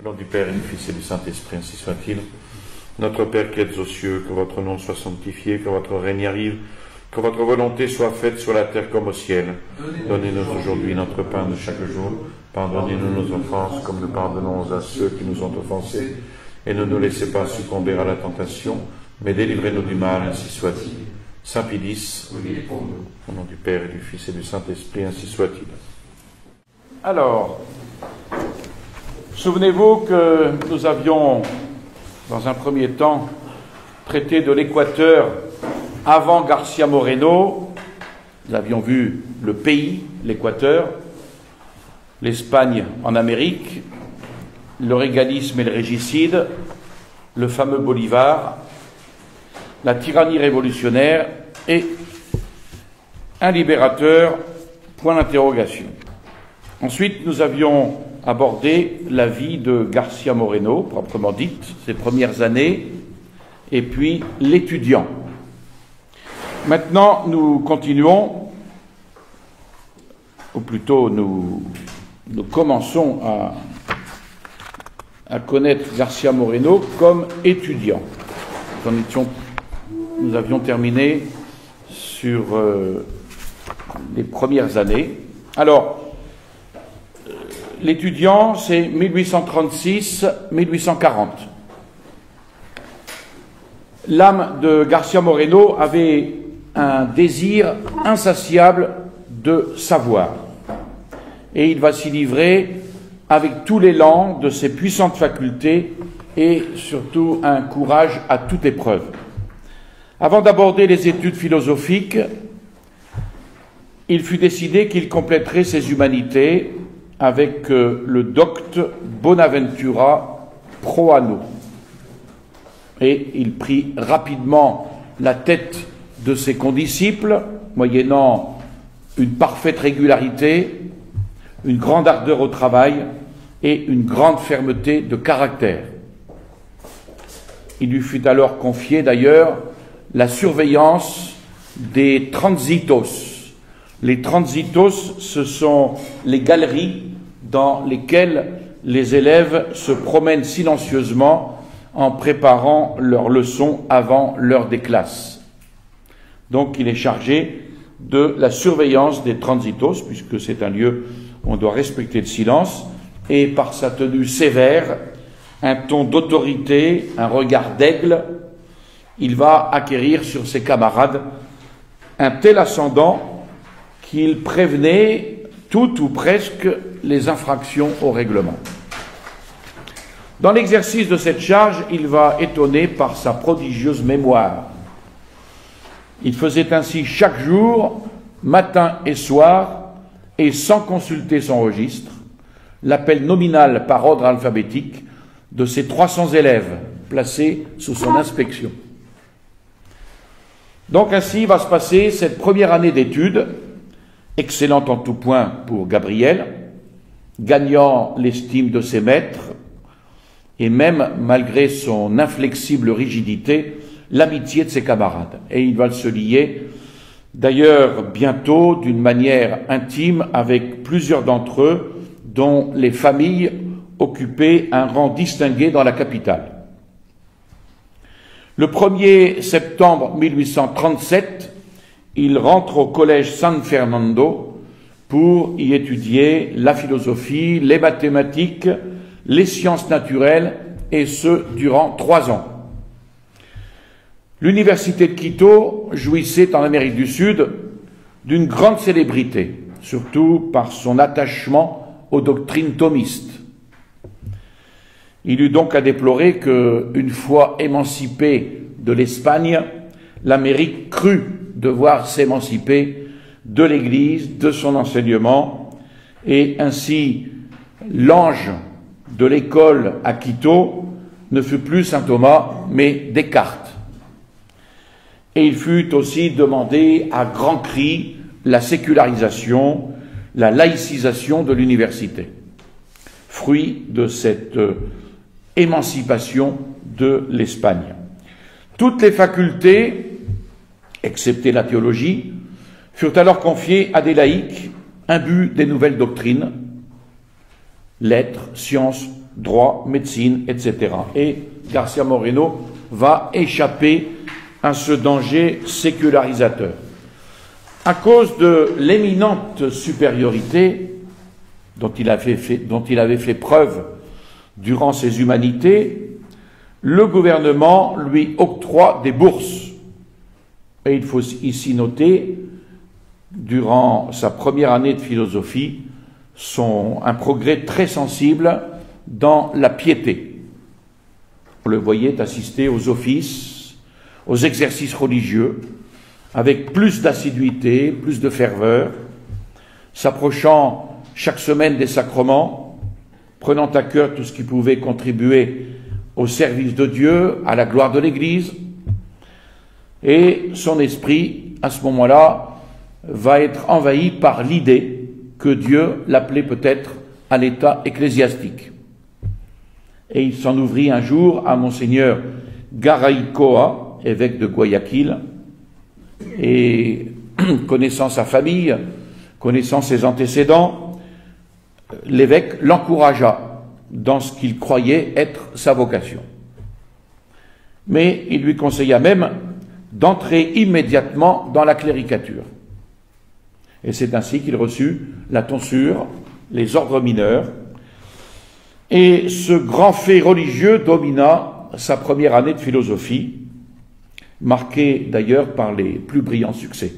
Au nom du Père et du Fils et du Saint-Esprit, ainsi soit-il. Notre Père qui êtes aux cieux, que votre nom soit sanctifié, que votre règne arrive, que votre volonté soit faite sur la terre comme au ciel. Donnez-nous aujourd'hui notre pain de chaque jour. Pardonnez-nous nos offenses, comme nous pardonnons à ceux qui nous ont offensés. Et ne nous laissez pas succomber à la tentation, mais délivrez-nous du mal, ainsi soit-il. Saint Pédis, au nom du Père et du Fils et du Saint-Esprit, ainsi soit-il. Alors, souvenez-vous que nous avions, dans un premier temps, traité de l'Équateur avant García Moreno. Nous avions vu le pays, l'Équateur, l'Espagne en Amérique, le régalisme et le régicide, le fameux Bolivar, la tyrannie révolutionnaire et un libérateur, point d'interrogation. Ensuite, nous avions abordé la vie de García Moreno, proprement dite, ses premières années, et puis l'étudiant. Maintenant, nous continuons, ou plutôt nous commençons à connaître García Moreno comme étudiant. Nous avions terminé sur les premières années. Alors, l'étudiant, c'est 1836-1840. L'âme de García Moreno avait un désir insatiable de savoir. Et il va s'y livrer avec tout l'élan de ses puissantes facultés et surtout un courage à toute épreuve. Avant d'aborder les études philosophiques, il fut décidé qu'il compléterait ses humanités avec le docte Bonaventura Proano. Et il prit rapidement la tête de ses condisciples, moyennant une parfaite régularité, une grande ardeur au travail et une grande fermeté de caractère. Il lui fut alors confié d'ailleurs la surveillance des transitos. Les transitos, ce sont les galeries dans lesquelles les élèves se promènent silencieusement en préparant leurs leçons avant l'heure des classes. Donc il est chargé de la surveillance des transitos, puisque c'est un lieu où on doit respecter le silence, et par sa tenue sévère, un ton d'autorité, un regard d'aigle, il va acquérir sur ses camarades un tel ascendant qu'il prévenait tout ou presque les infractions au règlement. Dans l'exercice de cette charge, il va étonner par sa prodigieuse mémoire. Il faisait ainsi chaque jour, matin et soir, et sans consulter son registre, l'appel nominal par ordre alphabétique de ses 300 élèves placés sous son inspection. Donc ainsi va se passer cette première année d'études, excellente en tout point pour Gabriel, gagnant l'estime de ses maîtres, et même, malgré son inflexible rigidité, l'amitié de ses camarades. Et il va se lier, d'ailleurs, bientôt, d'une manière intime, avec plusieurs d'entre eux, dont les familles occupaient un rang distingué dans la capitale. Le 1er septembre 1837, il rentre au collège San Fernando pour y étudier la philosophie, les mathématiques, les sciences naturelles, et ce, durant 3 ans. L'université de Quito jouissait en Amérique du Sud d'une grande célébrité, surtout par son attachement aux doctrines thomistes. Il eut donc à déplorer qu'une fois émancipée de l'Espagne, l'Amérique crut devoir s'émanciper de l'Église, de son enseignement, et ainsi l'ange de l'école à Quito ne fut plus saint Thomas, mais Descartes. Et il fut aussi demandé à grands cris la sécularisation, la laïcisation de l'université, fruit de cette émancipation de l'Espagne. Toutes les facultés, excepté la théologie, furent alors confiées à des laïcs imbus des nouvelles doctrines, lettres, sciences, droit, médecine, etc. Et García Moreno va échapper à ce danger sécularisateur. À cause de l'éminente supériorité dont il avait fait preuve durant ses humanités, le gouvernement lui octroie des bourses. Et il faut ici noter, durant sa première année de philosophie, un progrès très sensible dans la piété. On le voyait assister aux offices, aux exercices religieux, avec plus d'assiduité, plus de ferveur, s'approchant chaque semaine des sacrements, prenant à cœur tout ce qui pouvait contribuer au service de Dieu, à la gloire de l'Église, et son esprit, à ce moment-là, va être envahi par l'idée que Dieu l'appelait peut-être à l'état ecclésiastique. Et il s'en ouvrit un jour à Monseigneur Garaycoa, évêque de Guayaquil, et connaissant sa famille, connaissant ses antécédents, l'évêque l'encouragea dans ce qu'il croyait être sa vocation. Mais il lui conseilla même d'entrer immédiatement dans la cléricature. Et c'est ainsi qu'il reçut la tonsure, les ordres mineurs, et ce grand fait religieux domina sa première année de philosophie, marquée d'ailleurs par les plus brillants succès.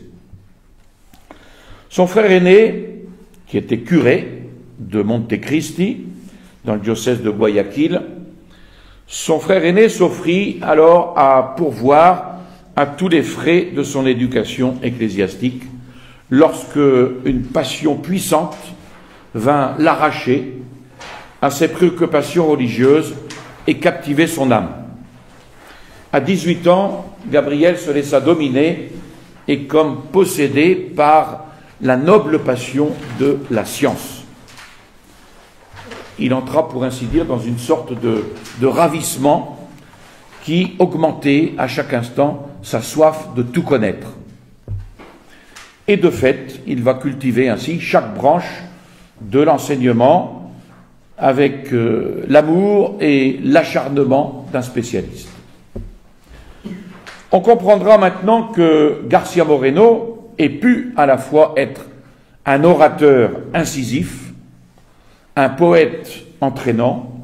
Son frère aîné, qui était curé de Montecristi, dans le diocèse de Guayaquil, son frère aîné s'offrit alors à pourvoir à tous les frais de son éducation ecclésiastique, lorsque une passion puissante vint l'arracher à ses préoccupations religieuses et captiver son âme. À 18 ans, Gabriel se laissa dominer et comme possédé par la noble passion de la science. Il entra, pour ainsi dire, dans une sorte de ravissement qui augmentait à chaque instant sa soif de tout connaître. Et de fait, il va cultiver ainsi chaque branche de l'enseignement avec l'amour et l'acharnement d'un spécialiste. On comprendra maintenant que García Moreno ait pu à la fois être un orateur incisif, un poète entraînant,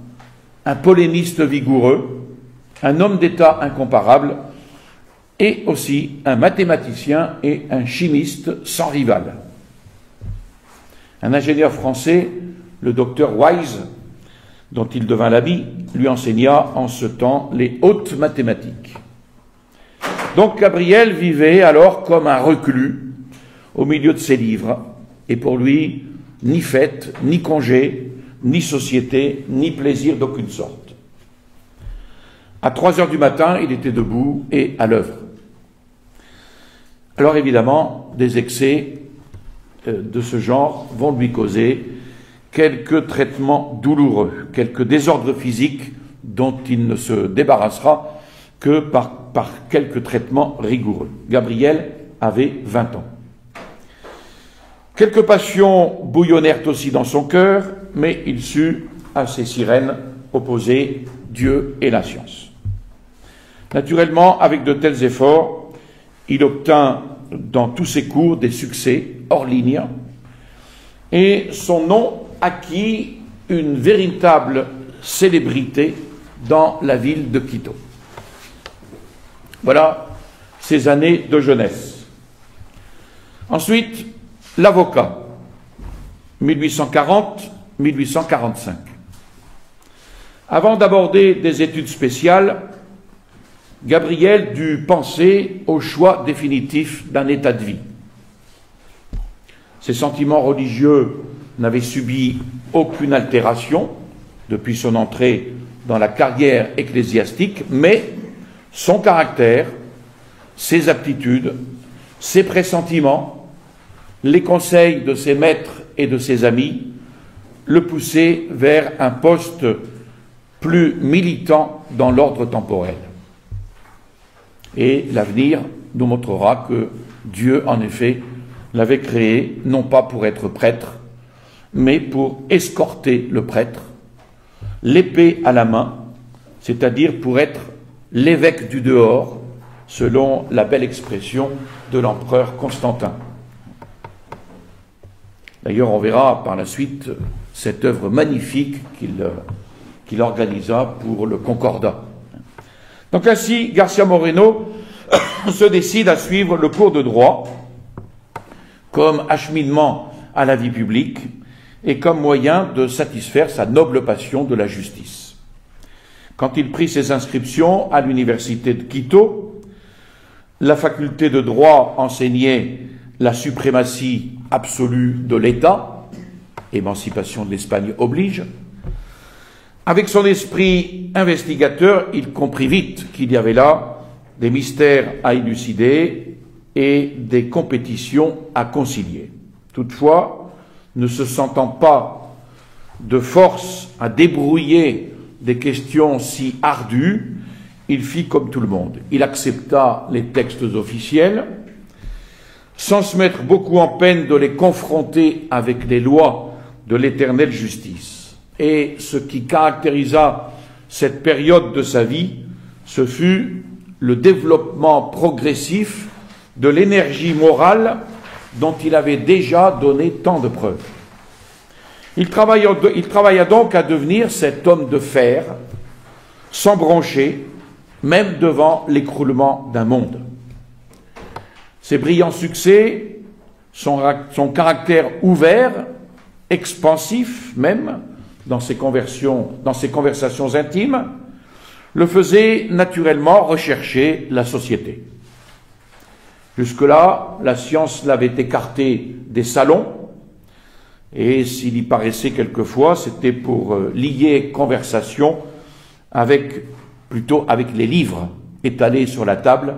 un polémiste vigoureux, un homme d'État incomparable, et aussi un mathématicien et un chimiste sans rival. Un ingénieur français, le docteur Wise, dont il devint l'ami, lui enseigna en ce temps les hautes mathématiques. Donc Gabriel vivait alors comme un reclus au milieu de ses livres, et pour lui, ni fête, ni congé, ni société, ni plaisir d'aucune sorte. À 3 heures du matin, il était debout et à l'œuvre. Alors évidemment, des excès de ce genre vont lui causer quelques traitements douloureux, quelques désordres physiques dont il ne se débarrassera que par quelques traitements rigoureux. Gabriel avait 20 ans. Quelques passions bouillonnèrent aussi dans son cœur, mais il sut à ces sirènes opposer Dieu et la science. Naturellement, avec de tels efforts, il obtint dans tous ses cours des succès hors ligne et son nom acquit une véritable célébrité dans la ville de Quito. Voilà ses années de jeunesse. Ensuite, l'avocat, 1840-1845. Avant d'aborder des études spéciales, Gabriel dut penser au choix définitif d'un état de vie. Ses sentiments religieux n'avaient subi aucune altération depuis son entrée dans la carrière ecclésiastique, mais son caractère, ses aptitudes, ses pressentiments, les conseils de ses maîtres et de ses amis le poussaient vers un poste plus militant dans l'ordre temporel. Et l'avenir nous montrera que Dieu, en effet, l'avait créé, non pas pour être prêtre, mais pour escorter le prêtre, l'épée à la main, c'est-à-dire pour être l'évêque du dehors, selon la belle expression de l'empereur Constantin. D'ailleurs, on verra par la suite cette œuvre magnifique qu'il organisa pour le Concordat. Donc ainsi, Garcia Moreno se décide à suivre le cours de droit comme acheminement à la vie publique et comme moyen de satisfaire sa noble passion de la justice. Quand il prit ses inscriptions à l'université de Quito, la faculté de droit enseignait la suprématie absolue de l'État, émancipation de l'Espagne oblige. Avec son esprit investigateur, il comprit vite qu'il y avait là des mystères à élucider et des compétitions à concilier. Toutefois, ne se sentant pas de force à débrouiller des questions si ardues, il fit comme tout le monde. Il accepta les textes officiels, sans se mettre beaucoup en peine de les confronter avec les lois de l'éternelle justice. Et ce qui caractérisa cette période de sa vie, ce fut le développement progressif de l'énergie morale dont il avait déjà donné tant de preuves. Il travailla donc à devenir cet homme de fer, sans broncher, même devant l'écroulement d'un monde. Ses brillants succès, son caractère ouvert, expansif même, dans ses conversations intimes, le faisaient naturellement rechercher la société. Jusque-là, la science l'avait écarté des salons, et s'il y paraissait quelquefois, c'était pour lier conversation plutôt avec les livres étalés sur la table,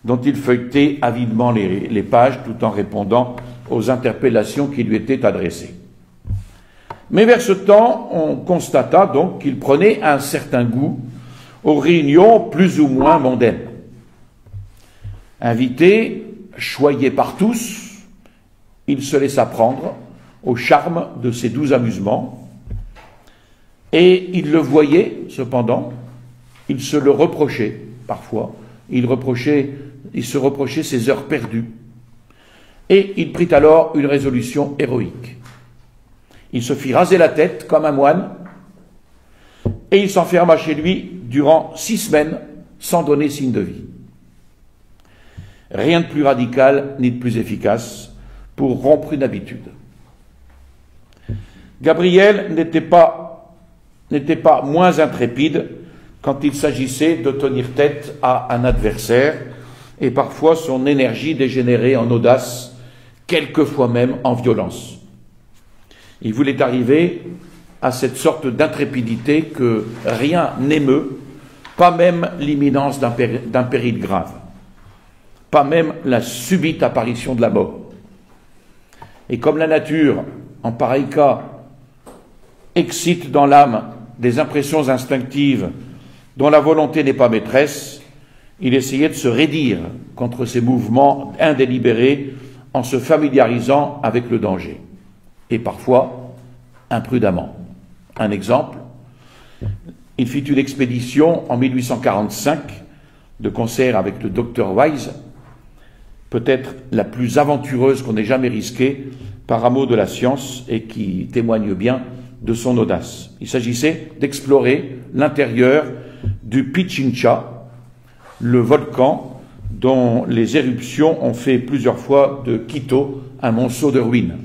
dont il feuilletait avidement les pages tout en répondant aux interpellations qui lui étaient adressées. Mais vers ce temps, on constata donc qu'il prenait un certain goût aux réunions plus ou moins mondaines. Invité, choyé par tous, il se laissa prendre au charme de ces doux amusements, et il le voyait, cependant, il se le reprochait parfois, il se reprochait ses heures perdues, et il prit alors une résolution héroïque. Il se fit raser la tête comme un moine, et il s'enferma chez lui durant 6 semaines sans donner signe de vie. Rien de plus radical ni de plus efficace pour rompre une habitude. Gabriel n'était pas moins intrépide quand il s'agissait de tenir tête à un adversaire, et parfois son énergie dégénérait en audace, quelquefois même en violence. Il voulait arriver à cette sorte d'intrépidité que rien n'émeut, pas même l'imminence d'un péril grave, pas même la subite apparition de la mort. Et comme la nature, en pareil cas, excite dans l'âme des impressions instinctives dont la volonté n'est pas maîtresse, il essayait de se raidir contre ces mouvements indélibérés en se familiarisant avec le danger, et parfois imprudemment. Un exemple, il fit une expédition en 1845 de concert avec le docteur Wise, peut-être la plus aventureuse qu'on ait jamais risquée par amour de la science et qui témoigne bien de son audace. Il s'agissait d'explorer l'intérieur du Pichincha, le volcan dont les éruptions ont fait plusieurs fois de Quito un monceau de ruines.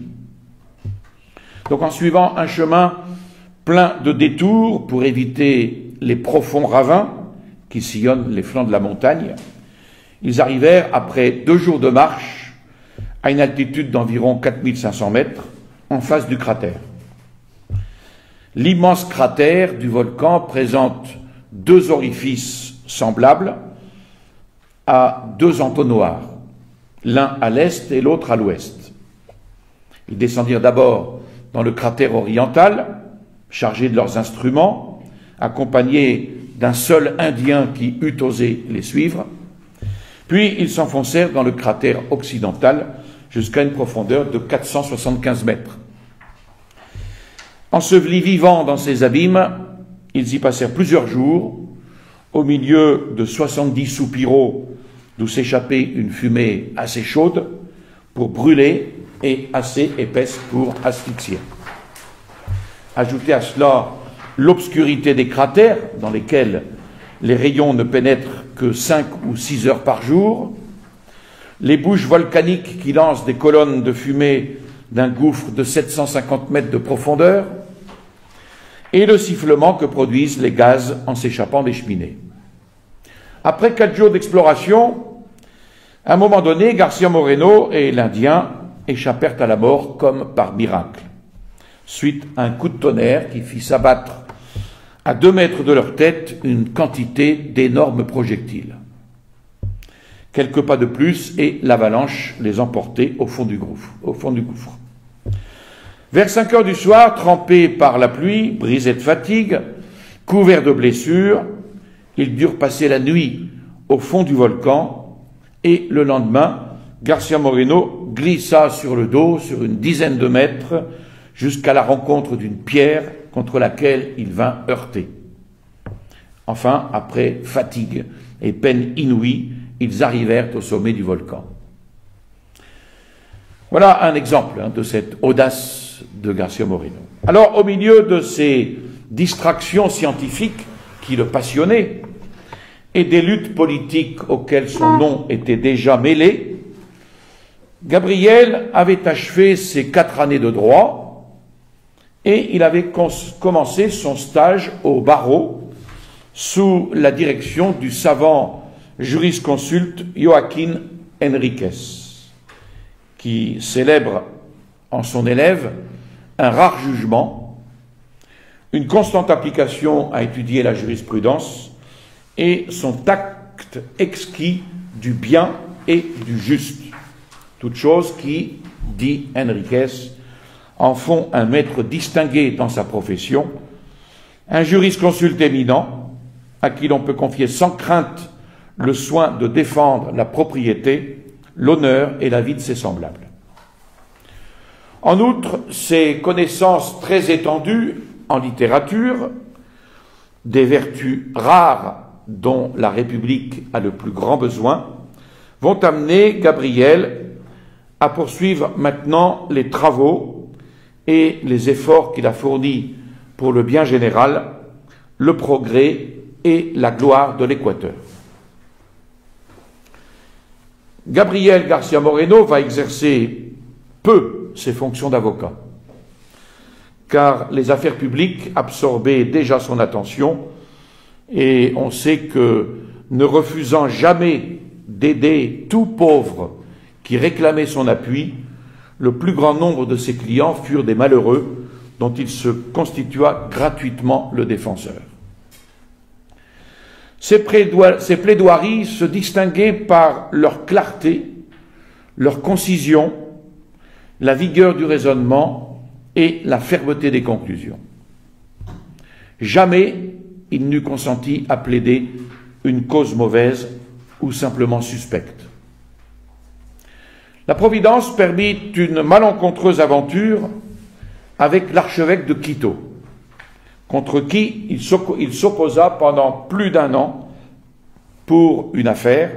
Donc en suivant un chemin plein de détours pour éviter les profonds ravins qui sillonnent les flancs de la montagne, ils arrivèrent, après 2 jours de marche, à une altitude d'environ 4500 mètres, en face du cratère. L'immense cratère du volcan présente 2 orifices semblables à 2 entonnoirs, l'un à l'est et l'autre à l'ouest. Ils descendirent d'abord dans le cratère oriental, chargés de leurs instruments, accompagnés d'un seul Indien qui eût osé les suivre. Puis ils s'enfoncèrent dans le cratère occidental jusqu'à une profondeur de 475 mètres. Ensevelis vivants dans ces abîmes, Ils y passèrent plusieurs jours, au milieu de 70 soupiraux d'où s'échappait une fumée assez chaude pour brûler et assez épaisse pour asphyxier. Ajoutez à cela l'obscurité des cratères dans lesquels les rayons ne pénètrent que 5 ou 6 heures par jour, les bouches volcaniques qui lancent des colonnes de fumée d'un gouffre de 750 mètres de profondeur, et le sifflement que produisent les gaz en s'échappant des cheminées. Après 4 jours d'exploration, à un moment donné, García Moreno et l'Indien échappèrent à la mort comme par miracle, suite à un coup de tonnerre qui fit s'abattre à 2 mètres de leur tête une quantité d'énormes projectiles. Quelques pas de plus et l'avalanche les emportait au fond du gouffre. Vers 5 heures du soir, trempés par la pluie, brisés de fatigue, couverts de blessures, ils durent passer la nuit au fond du volcan et le lendemain, García Moreno glissa sur le dos sur une dizaine de mètres jusqu'à la rencontre d'une pierre contre laquelle il vint heurter. Enfin, après fatigue et peine inouïe, ils arrivèrent au sommet du volcan. Voilà un exemple de cette audace de García Moreno. Alors, au milieu de ces distractions scientifiques qui le passionnaient et des luttes politiques auxquelles son nom était déjà mêlé, Gabriel avait achevé ses 4 années de droit et il avait commencé son stage au barreau sous la direction du savant jurisconsulte Joaquín Enríquez, qui célèbre en son élève un rare jugement, une constante application à étudier la jurisprudence et son tact exquis du bien et du juste. Toutes choses qui, dit Enríquez, en font un maître distingué dans sa profession, un jurisconsulte éminent à qui l'on peut confier sans crainte le soin de défendre la propriété, l'honneur et la vie de ses semblables. En outre, ses connaissances très étendues en littérature, des vertus rares dont la République a le plus grand besoin, vont amener Gabriel à poursuivre maintenant les travaux et les efforts qu'il a fournis pour le bien général, le progrès et la gloire de l'Équateur. Gabriel García Moreno va exercer peu ses fonctions d'avocat, car les affaires publiques absorbaient déjà son attention et on sait que, ne refusant jamais d'aider tout pauvre qui réclamait son appui, le plus grand nombre de ses clients furent des malheureux dont il se constitua gratuitement le défenseur. Ces plaidoiries se distinguaient par leur clarté, leur concision, la vigueur du raisonnement et la fermeté des conclusions. Jamais il n'eût consenti à plaider une cause mauvaise ou simplement suspecte. La Providence permit une malencontreuse aventure avec l'archevêque de Quito, contre qui il s'opposa pendant plus d'1 an pour une affaire,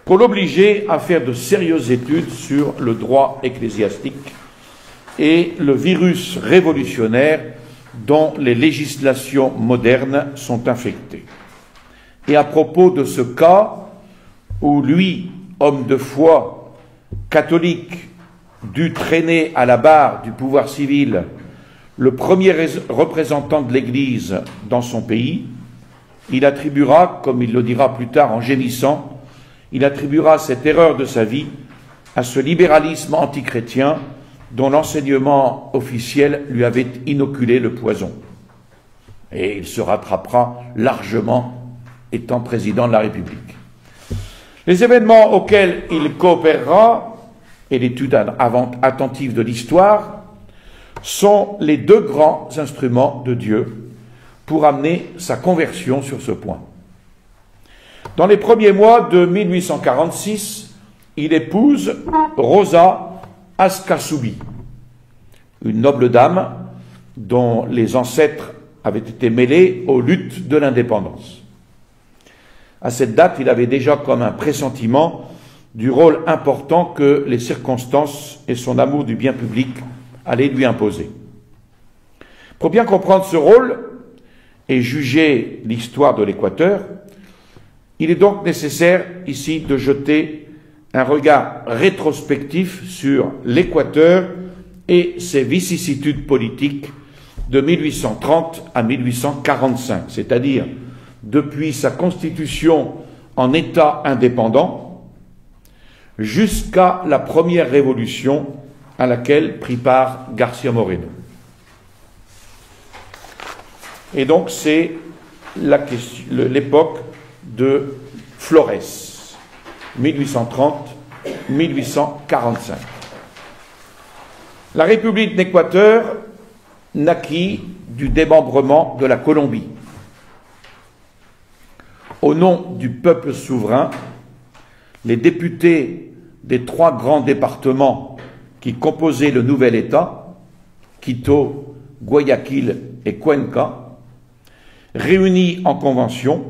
pour l'obliger à faire de sérieuses études sur le droit ecclésiastique et le virus révolutionnaire dont les législations modernes sont infectées. Et à propos de ce cas où lui, homme de foi, catholique, dut traîner à la barre du pouvoir civil le premier représentant de l'Église dans son pays, il attribuera, comme il le dira plus tard en gémissant, il attribuera cette erreur de sa vie à ce libéralisme antichrétien dont l'enseignement officiel lui avait inoculé le poison. Et il se rattrapera largement étant président de la République. Les événements auxquels il coopérera, et l'étude attentive de l'histoire, sont les 2 grands instruments de Dieu pour amener sa conversion sur ce point. Dans les premiers mois de 1846, il épouse Rosa Ascasubi, une noble dame dont les ancêtres avait été mêlé aux luttes de l'indépendance. À cette date, il avait déjà comme un pressentiment du rôle important que les circonstances et son amour du bien public allaient lui imposer. Pour bien comprendre ce rôle et juger l'histoire de l'Équateur, il est donc nécessaire ici de jeter un regard rétrospectif sur l'Équateur et ses vicissitudes politiques de 1830 à 1845, c'est-à-dire depuis sa constitution en État indépendant jusqu'à la première révolution à laquelle prit part García Moreno. Et donc c'est l'époque de Flores, 1830-1845. La République d'Équateur naquit du démembrement de la Colombie. Au nom du peuple souverain, les députés des 3 grands départements qui composaient le nouvel État, Quito, Guayaquil et Cuenca, réunis en convention,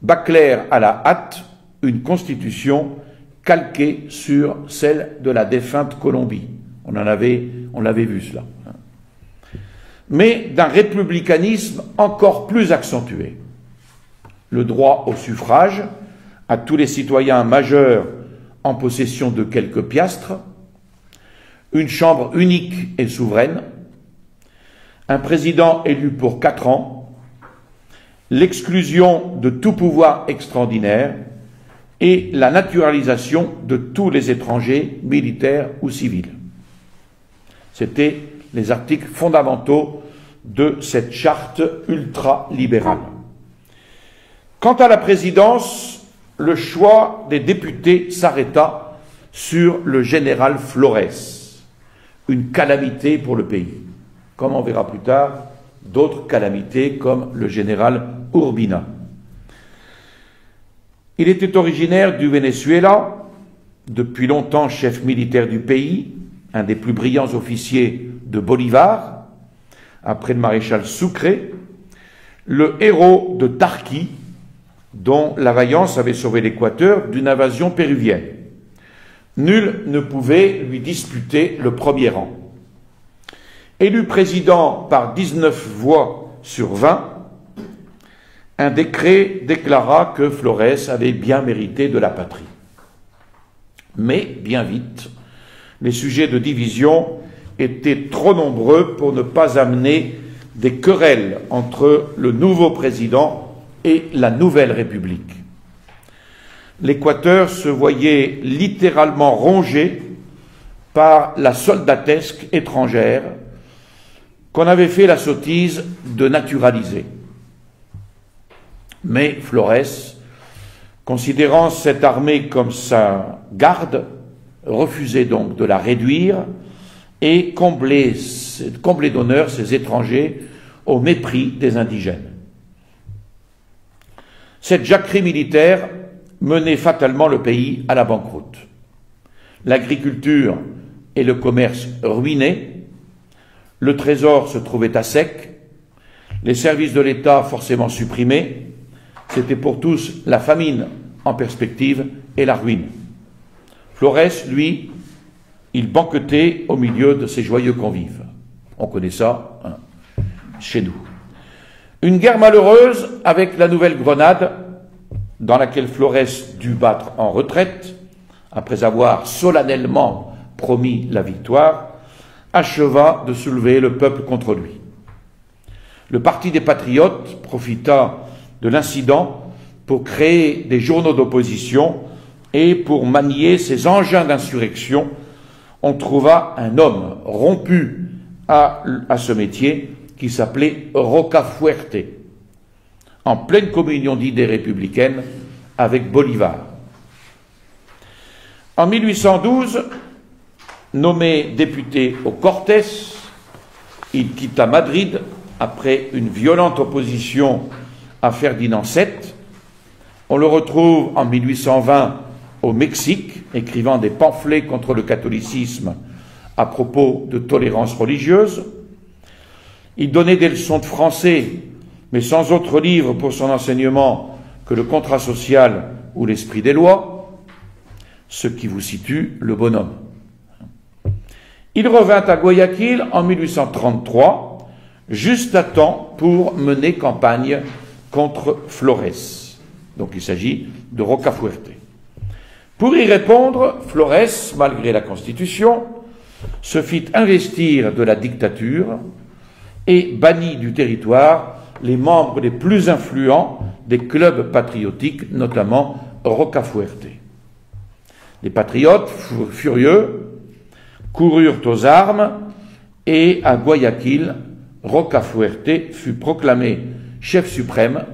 bâclèrent à la hâte une constitution calquée sur celle de la défunte Colombie. On l'avait vu cela. Mais d'un républicanisme encore plus accentué. Le droit au suffrage à tous les citoyens majeurs en possession de quelques piastres, une chambre unique et souveraine, un président élu pour 4 ans, l'exclusion de tout pouvoir extraordinaire et la naturalisation de tous les étrangers, militaires ou civils. C'étaient les articles fondamentaux de cette charte ultra-libérale. Quant à la présidence, le choix des députés s'arrêta sur le général Flores, une calamité pour le pays. Comme on verra plus tard, d'autres calamités comme le général Urbina. Il était originaire du Venezuela, depuis longtemps chef militaire du pays, un des plus brillants officiers de Bolivar, après le maréchal Sucre, le héros de Tarqui, dont la vaillance avait sauvé l'Équateur d'une invasion péruvienne. Nul ne pouvait lui disputer le premier rang. Élu président par 19 voix sur 20, un décret déclara que Flores avait bien mérité de la patrie. Mais, bien vite, les sujets de division étaient trop nombreux pour ne pas amener des querelles entre le nouveau président et la nouvelle République. L'Équateur se voyait littéralement rongé par la soldatesque étrangère qu'on avait fait la sottise de naturaliser. Mais Flores, considérant cette armée comme sa garde, refusait donc de la réduire et comblait d'honneur ces étrangers au mépris des indigènes. Cette jacquerie militaire menait fatalement le pays à la banqueroute. L'agriculture et le commerce ruinés, le trésor se trouvait à sec, les services de l'État forcément supprimés, c'était pour tous la famine en perspective et la ruine. Flores, lui, il banquetait au milieu de ses joyeux convives. On connaît ça, hein, chez nous. Une guerre malheureuse avec la Nouvelle-Grenade, dans laquelle Flores dut battre en retraite, après avoir solennellement promis la victoire, acheva de soulever le peuple contre lui. Le Parti des Patriotes profita de l'incident pour créer des journaux d'opposition et pour manier ces engins d'insurrection. On trouva un homme rompu à ce métier qui s'appelait Rocafuerte, en pleine communion d'idées républicaines avec Bolivar. En 1812, nommé député au Cortés, il quitta Madrid après une violente opposition à Ferdinand VII. On le retrouve en 1820 au Mexique, écrivant des pamphlets contre le catholicisme à propos de tolérance religieuse. Il donnait des leçons de français, mais sans autre livre pour son enseignement que le contrat social ou l'esprit des lois, ce qui vous situe le bonhomme. Il revint à Guayaquil en 1833, juste à temps pour mener campagne contre Flores. Donc il s'agit de Rocafuerte. Pour y répondre, Flores, malgré la Constitution, se fit investir de la dictature et bannit du territoire les membres les plus influents des clubs patriotiques, notamment Rocafuerte. Les patriotes, furieux, coururent aux armes et à Guayaquil, Rocafuerte fut proclamé chef suprême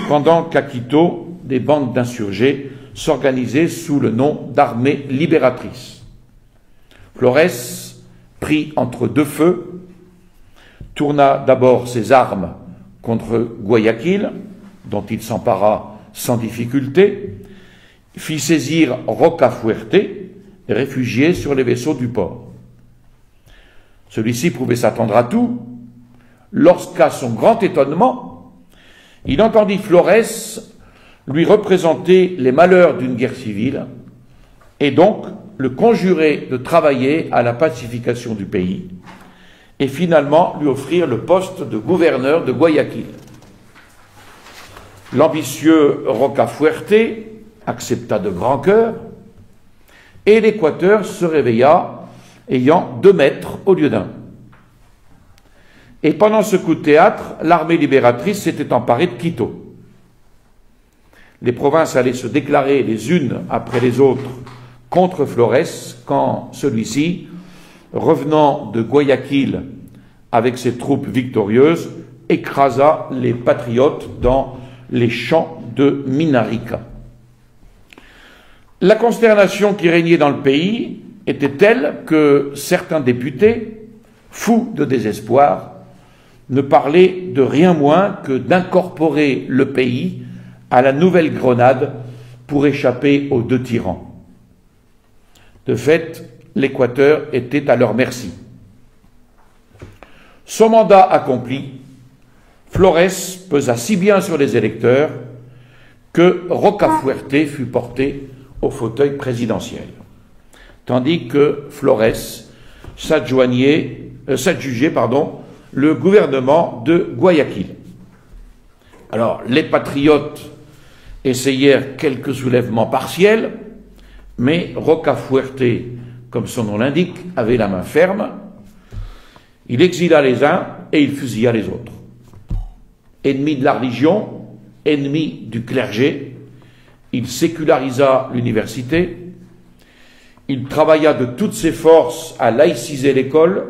pendant qu'à Quito, des bandes d'insurgés s'organisaient sous le nom d'armée libératrice. Flores, pris entre deux feux, tourna d'abord ses armes contre Guayaquil, dont il s'empara sans difficulté, fit saisir Rocafuerte, réfugié sur les vaisseaux du port. Celui-ci pouvait s'attendre à tout, lorsqu'à son grand étonnement, il entendit Flores lui représenter les malheurs d'une guerre civile et donc le conjurer de travailler à la pacification du pays et finalement lui offrir le poste de gouverneur de Guayaquil. L'ambitieux Rocafuerte accepta de grand cœur et l'Équateur se réveilla ayant 2 maîtres au lieu d'un. Et pendant ce coup de théâtre, l'armée libératrice s'était emparée de Quito. Les provinces allaient se déclarer les unes après les autres contre Flores quand celui-ci, revenant de Guayaquil avec ses troupes victorieuses, écrasa les patriotes dans les champs de Minarica. La consternation qui régnait dans le pays était telle que certains députés, fous de désespoir, ne parlaient de rien moins que d'incorporer le pays à la Nouvelle-Grenade pour échapper aux 2 tyrans. De fait, l'Équateur était à leur merci. Son mandat accompli, Flores pesa si bien sur les électeurs que Rocafuerte fut porté au fauteuil présidentiel, tandis que Flores s'adjugeait le gouvernement de Guayaquil. Alors, les patriotes essayèrent quelques soulèvements partiels, mais Rocafuerte, comme son nom l'indique, avait la main ferme. Il exila les uns et il fusilla les autres. Ennemi de la religion, ennemi du clergé, il sécularisa l'université, il travailla de toutes ses forces à laïciser l'école,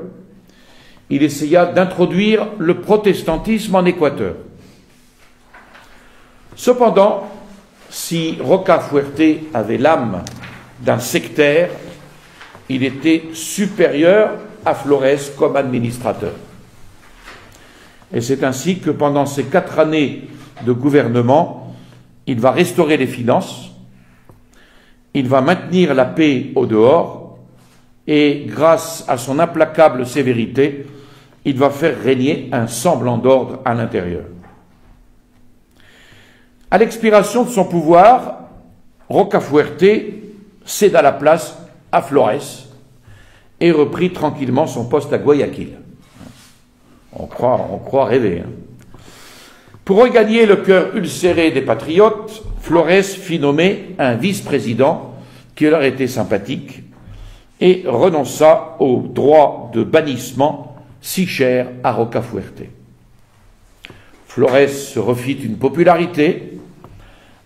il essaya d'introduire le protestantisme en Équateur. Cependant, si Rocafuerte avait l'âme d'un sectaire, il était supérieur à Flores comme administrateur. Et c'est ainsi que pendant ces 4 années de gouvernement, il va restaurer les finances, il va maintenir la paix au dehors, et grâce à son implacable sévérité, il va faire régner un semblant d'ordre à l'intérieur. À l'expiration de son pouvoir, Rocafuerte céda la place à Flores et reprit tranquillement son poste à Guayaquil. On croit rêver. Pour regagner le cœur ulcéré des patriotes, Flores fit nommer un vice-président qui leur était sympathique et renonça au droit de bannissement si cher à Rocafuerte. Flores se refit une popularité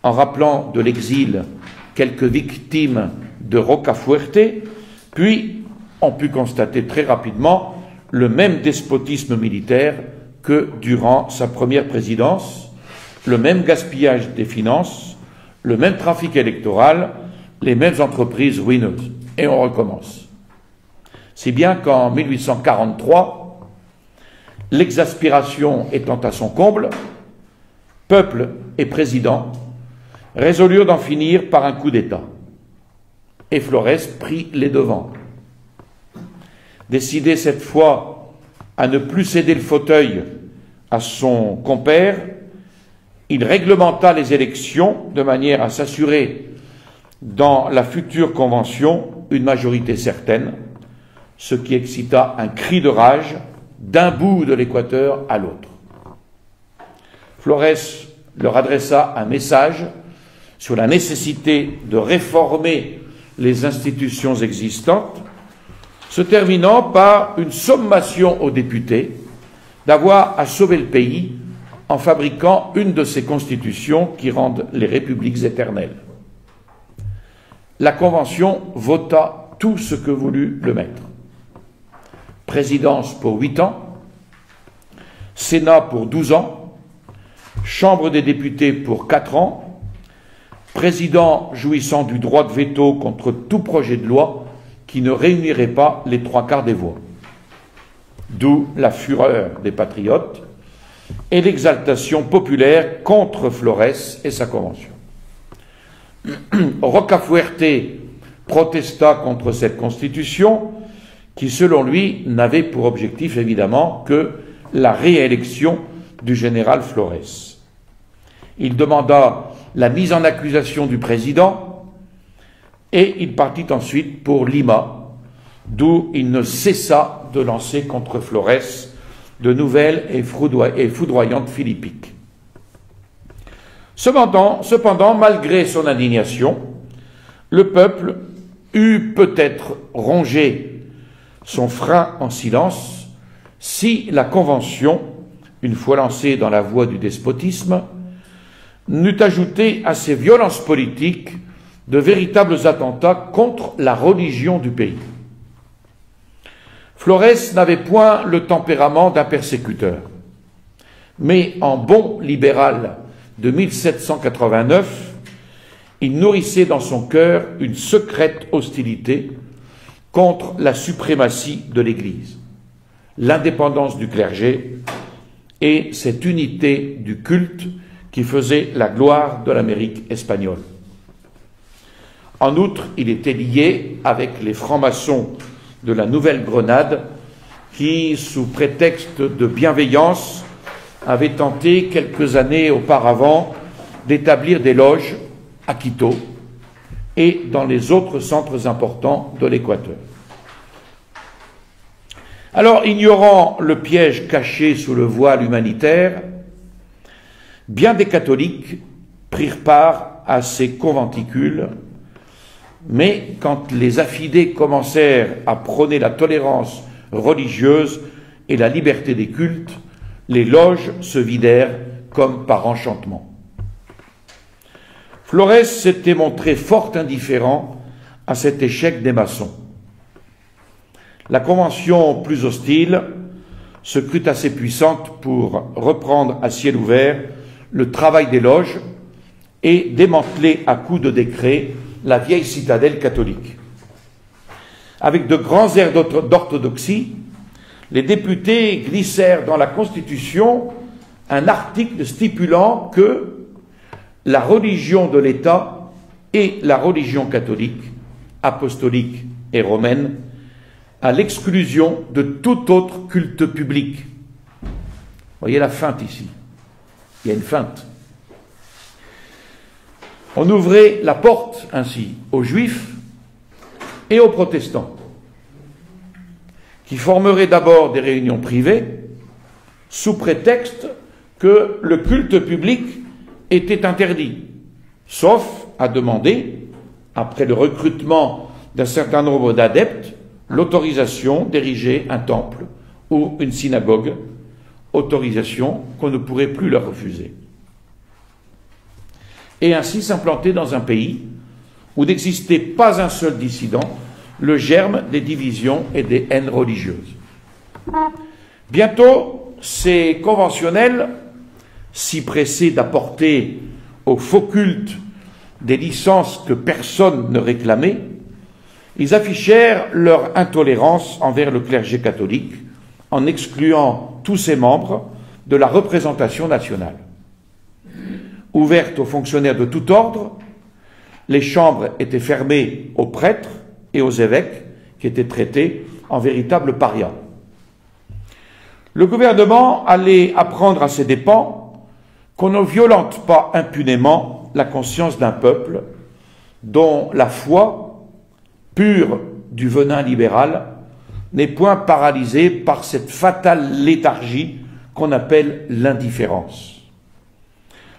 en rappelant de l'exil quelques victimes de Rocafuerte, puis on put constater très rapidement le même despotisme militaire que durant sa première présidence, le même gaspillage des finances, le même trafic électoral, les mêmes entreprises ruineuses. Et on recommence. Si bien qu'en 1843, l'exaspération étant à son comble, peuple et président résolurent d'en finir par un coup d'État. Et Flores prit les devants. Décidé cette fois à ne plus céder le fauteuil à son compère, il réglementa les élections de manière à s'assurer dans la future convention une majorité certaine, ce qui excita un cri de rage d'un bout de l'Équateur à l'autre. Flores leur adressa un message sur la nécessité de réformer les institutions existantes, se terminant par une sommation aux députés d'avoir à sauver le pays en fabriquant une de ces constitutions qui rendent les républiques éternelles. La Convention vota tout ce que voulut le maître. Présidence pour 8 ans, Sénat pour 12 ans, Chambre des députés pour 4 ans, président jouissant du droit de veto contre tout projet de loi qui ne réunirait pas les 3/4 des voix. D'où la fureur des patriotes et l'exaltation populaire contre Flores et sa convention. Rocafuerte protesta contre cette constitution qui, selon lui, n'avait pour objectif évidemment que la réélection du général Flores. Il demanda la mise en accusation du président et il partit ensuite pour Lima, d'où il ne cessa de lancer contre Flores de nouvelles et foudroyantes philippiques. Cependant, malgré son indignation, le peuple eût peut-être rongé son frein en silence si la Convention, une fois lancée dans la voie du despotisme, n'eût ajouté à ces violences politiques de véritables attentats contre la religion du pays. Flores n'avait point le tempérament d'un persécuteur, mais en bon libéral de 1789, il nourrissait dans son cœur une secrète hostilité contre la suprématie de l'Église, l'indépendance du clergé et cette unité du culte qui faisait la gloire de l'Amérique espagnole. En outre, il était lié avec les francs-maçons de la Nouvelle-Grenade qui, sous prétexte de bienveillance, avaient tenté quelques années auparavant d'établir des loges à Quito et dans les autres centres importants de l'Équateur. Alors, ignorant le piège caché sous le voile humanitaire, bien des catholiques prirent part à ces conventicules, mais quand les affidés commencèrent à prôner la tolérance religieuse et la liberté des cultes, les loges se vidèrent comme par enchantement. Flores s'était montré fort indifférent à cet échec des maçons. La convention plus hostile se crut assez puissante pour reprendre à ciel ouvert le travail des loges et démanteler à coups de décret la vieille citadelle catholique. Avec de grands airs d'orthodoxie, les députés glissèrent dans la Constitution un article stipulant que la religion de l'État et la religion catholique, apostolique et romaine, à l'exclusion de tout autre culte public. Vous voyez la feinte ici. Il y a une feinte. On ouvrait la porte ainsi aux juifs et aux protestants, qui formeraient d'abord des réunions privées sous prétexte que le culte public était interdit, sauf à demander, après le recrutement d'un certain nombre d'adeptes, l'autorisation d'ériger un temple ou une synagogue, autorisation qu'on ne pourrait plus leur refuser. Et ainsi s'implanter dans un pays où n'existait pas un seul dissident, le germe des divisions et des haines religieuses. Bientôt, ces conventionnels, si pressés d'apporter au faux culte des licences que personne ne réclamait, ils affichèrent leur intolérance envers le clergé catholique en excluant tous ses membres de la représentation nationale. Ouvertes aux fonctionnaires de tout ordre, les chambres étaient fermées aux prêtres et aux évêques qui étaient traités en véritables parias. Le gouvernement allait apprendre à ses dépens qu'on ne violente pas impunément la conscience d'un peuple dont la foi, pure du venin libéral, n'est point paralysée par cette fatale léthargie qu'on appelle l'indifférence.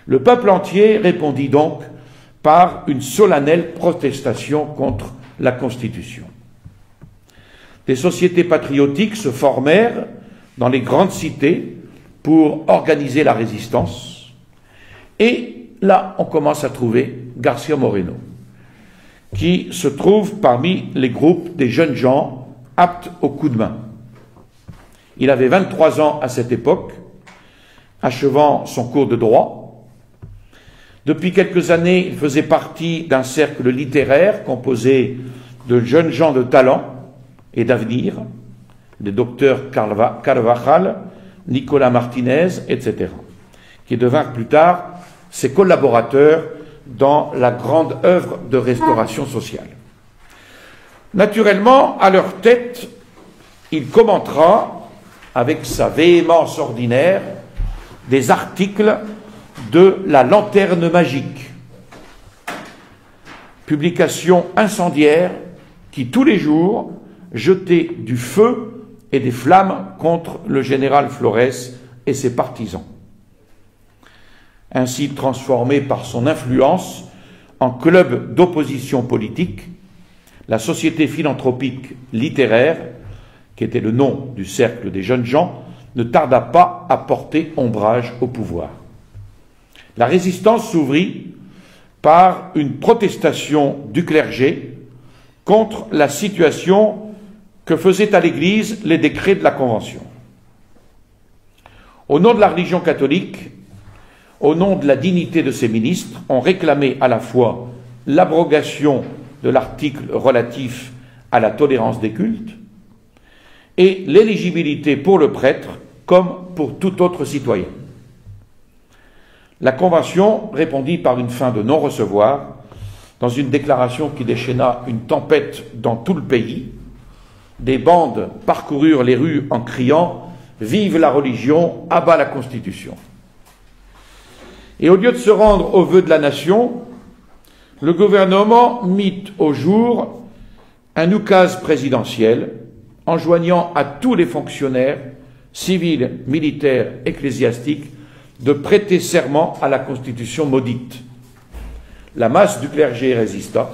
Le peuple entier répondit donc par une solennelle protestation contre la Constitution. Des sociétés patriotiques se formèrent dans les grandes cités pour organiser la résistance, et là on commence à trouver García Moreno, qui se trouve parmi les groupes des jeunes gens aptes au coup de main. Il avait 23 ans à cette époque, achevant son cours de droit. Depuis quelques années, il faisait partie d'un cercle littéraire composé de jeunes gens de talent et d'avenir, des docteurs Carvajal, Nicolas Martinez, etc., qui devinrent plus tard ses collaborateurs dans la grande œuvre de restauration sociale. Naturellement, à leur tête, il commentera, avec sa véhémence ordinaire, des articles de la Lanterne magique, publication incendiaire qui, tous les jours, jetait du feu et des flammes contre le général Flores et ses partisans. Ainsi transformé par son influence en club d'opposition politique, la Société philanthropique littéraire, qui était le nom du cercle des jeunes gens, ne tarda pas à porter ombrage au pouvoir. La résistance s'ouvrit par une protestation du clergé contre la situation que faisaient à l'Église les décrets de la Convention. Au nom de la religion catholique, au nom de la dignité de ses ministres, on réclamait à la fois l'abrogation de l'article relatif à la tolérance des cultes et l'éligibilité pour le prêtre comme pour tout autre citoyen. La Convention répondit par une fin de non-recevoir dans une déclaration qui déchaîna une tempête dans tout le pays. Des bandes parcoururent les rues en criant « Vive la religion, à bas la Constitution !» Et au lieu de se rendre aux vœux de la nation, le gouvernement mit au jour un oukase présidentiel enjoignant à tous les fonctionnaires, civils, militaires, ecclésiastiques, de prêter serment à la Constitution maudite. La masse du clergé résista.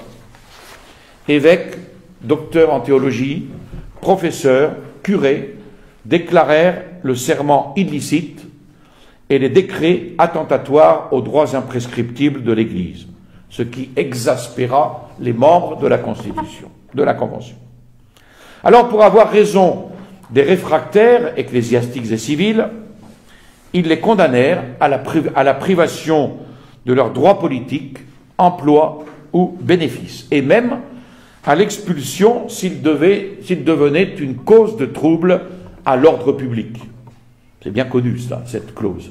Évêques, docteurs en théologie, professeurs, curés déclarèrent le serment illicite et les décrets attentatoires aux droits imprescriptibles de l'Église, ce qui exaspéra les membres de la Constitution, de la Convention. Alors, pour avoir raison des réfractaires ecclésiastiques et civils, ils les condamnèrent à la privation de leurs droits politiques, emplois ou bénéfices, et même à l'expulsion s'ils devenaient une cause de trouble à l'ordre public. C'est bien connu, ça, cette clause.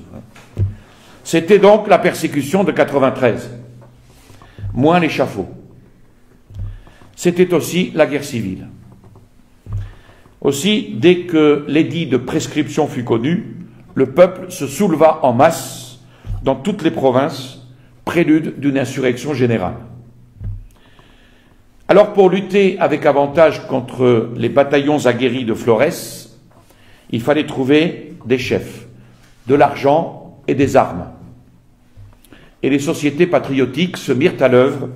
C'était donc la persécution de 93, moins l'échafaud. C'était aussi la guerre civile. Aussi, dès que l'édit de prescription fut connu, le peuple se souleva en masse dans toutes les provinces, prélude d'une insurrection générale. Alors, pour lutter avec avantage contre les bataillons aguerris de Flores, il fallait trouver des chefs, de l'argent et des armes. Et les sociétés patriotiques se mirent à l'œuvre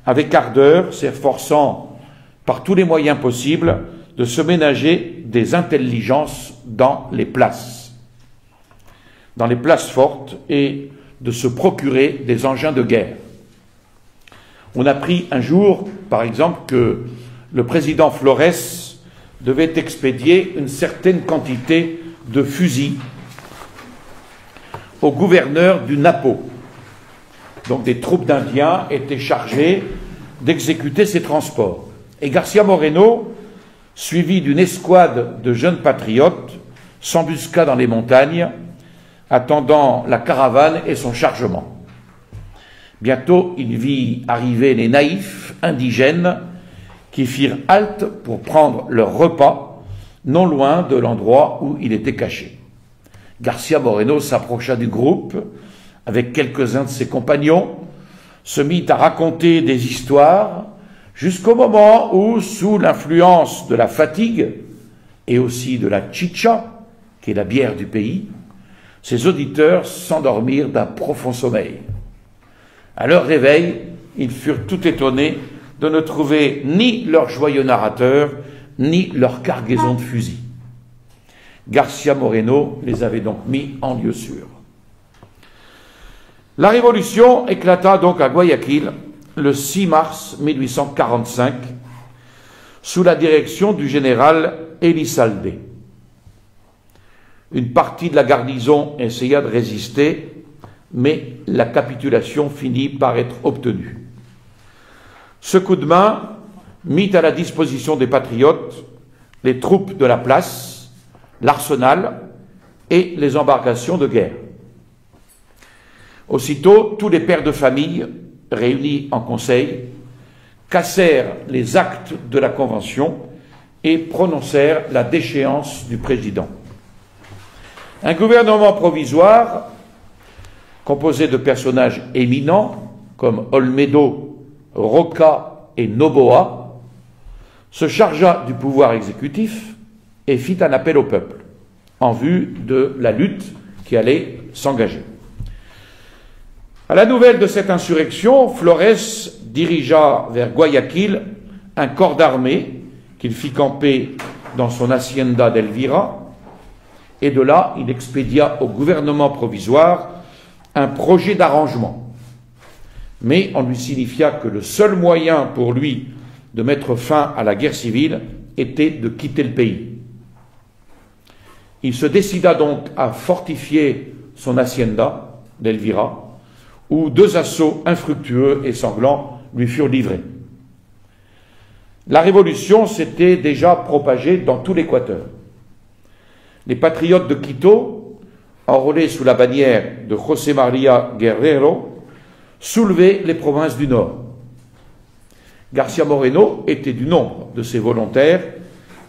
avec ardeur, s'efforçant par tous les moyens possibles de se ménager des intelligences dans les places fortes, et de se procurer des engins de guerre. On apprit un jour, par exemple, que le président Flores devait expédier une certaine quantité de fusils au gouverneur du Napo. Donc des troupes d'Indiens étaient chargées d'exécuter ces transports. Et García Moreno, suivi d'une escouade de jeunes patriotes, s'embusqua dans les montagnes, attendant la caravane et son chargement. Bientôt, il vit arriver les naïfs indigènes qui firent halte pour prendre leur repas non loin de l'endroit où il était caché. Garcia Moreno s'approcha du groupe avec quelques-uns de ses compagnons, se mit à raconter des histoires jusqu'au moment où, sous l'influence de la fatigue et aussi de la chicha, qui est la bière du pays, ses auditeurs s'endormirent d'un profond sommeil. À leur réveil, ils furent tout étonnés de ne trouver ni leur joyeux narrateur, ni leur cargaison de fusils. Garcia Moreno les avait donc mis en lieu sûr. La révolution éclata donc à Guayaquil le 6 mars 1845 sous la direction du général Elizalde. Une partie de la garnison essaya de résister, mais la capitulation finit par être obtenue. Ce coup de main mit à la disposition des patriotes les troupes de la place, l'arsenal et les embarcations de guerre. Aussitôt, tous les pères de famille, réunis en conseil, cassèrent les actes de la Convention et prononcèrent la déchéance du président. Un gouvernement provisoire, composé de personnages éminents comme Olmedo, Roca et Noboa, se chargea du pouvoir exécutif et fit un appel au peuple en vue de la lutte qui allait s'engager. À la nouvelle de cette insurrection, Flores dirigea vers Guayaquil un corps d'armée qu'il fit camper dans son hacienda d'Elvira, et de là, il expédia au gouvernement provisoire un projet d'arrangement. Mais on lui signifia que le seul moyen pour lui de mettre fin à la guerre civile était de quitter le pays. Il se décida donc à fortifier son hacienda d'Elvira, où 2 assauts infructueux et sanglants lui furent livrés. La révolution s'était déjà propagée dans tout l'Équateur. Les patriotes de Quito, enrôlés sous la bannière de José María Guerrero, soulevaient les provinces du Nord. Garcia Moreno était du nombre de ces volontaires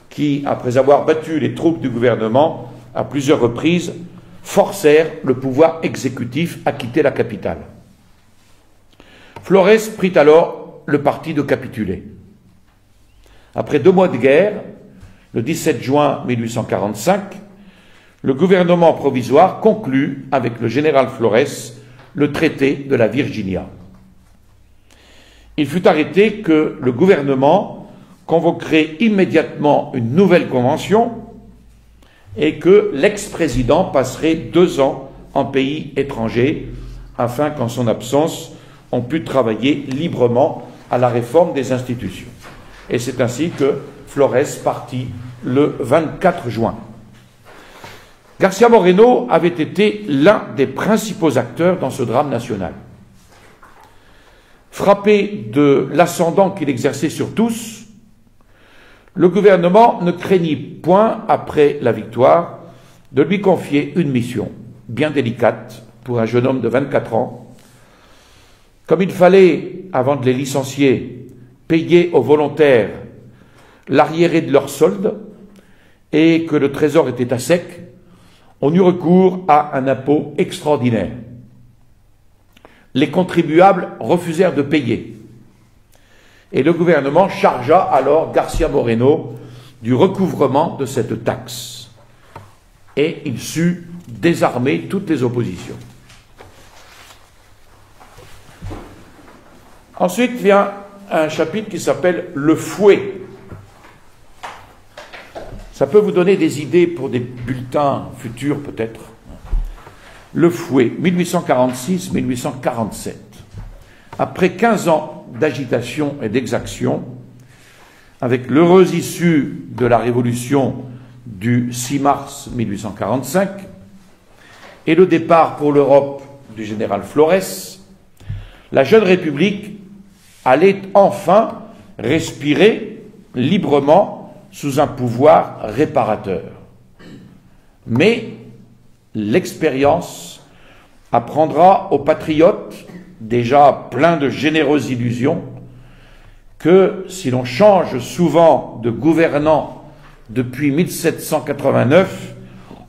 qui, après avoir battu les troupes du gouvernement à plusieurs reprises, forcèrent le pouvoir exécutif à quitter la capitale. Flores prit alors le parti de capituler. Après 2 mois de guerre, le 17 juin 1845, le gouvernement provisoire conclut avec le général Flores le traité de la Virginia. Il fut arrêté que le gouvernement convoquerait immédiatement une nouvelle convention et que l'ex-président passerait 2 ans en pays étranger afin qu'en son absence, on pût travailler librement à la réforme des institutions. Et c'est ainsi que Flores partit le 24 juin. Garcia Moreno avait été l'un des principaux acteurs dans ce drame national. Frappé de l'ascendant qu'il exerçait sur tous, le gouvernement ne craignit point, après la victoire, de lui confier une mission bien délicate pour un jeune homme de 24 ans. Comme il fallait, avant de les licencier, payer aux volontaires l'arriéré de leur solde et que le trésor était à sec, on eut recours à un impôt extraordinaire. Les contribuables refusèrent de payer. Et le gouvernement chargea alors Garcia Moreno du recouvrement de cette taxe. Et il sut désarmer toutes les oppositions. Ensuite vient un chapitre qui s'appelle « Le fouet ». Ça peut vous donner des idées pour des bulletins futurs peut-être. Le fouet, 1846-1847. Après 15 ans d'agitation et d'exaction, avec l'heureuse issue de la révolution du 6 mars 1845 et le départ pour l'Europe du général Flores, la jeune République allait enfin respirer librement sous un pouvoir réparateur. Mais l'expérience apprendra aux patriotes, déjà pleins de généreuses illusions, que si l'on change souvent de gouvernant depuis 1789,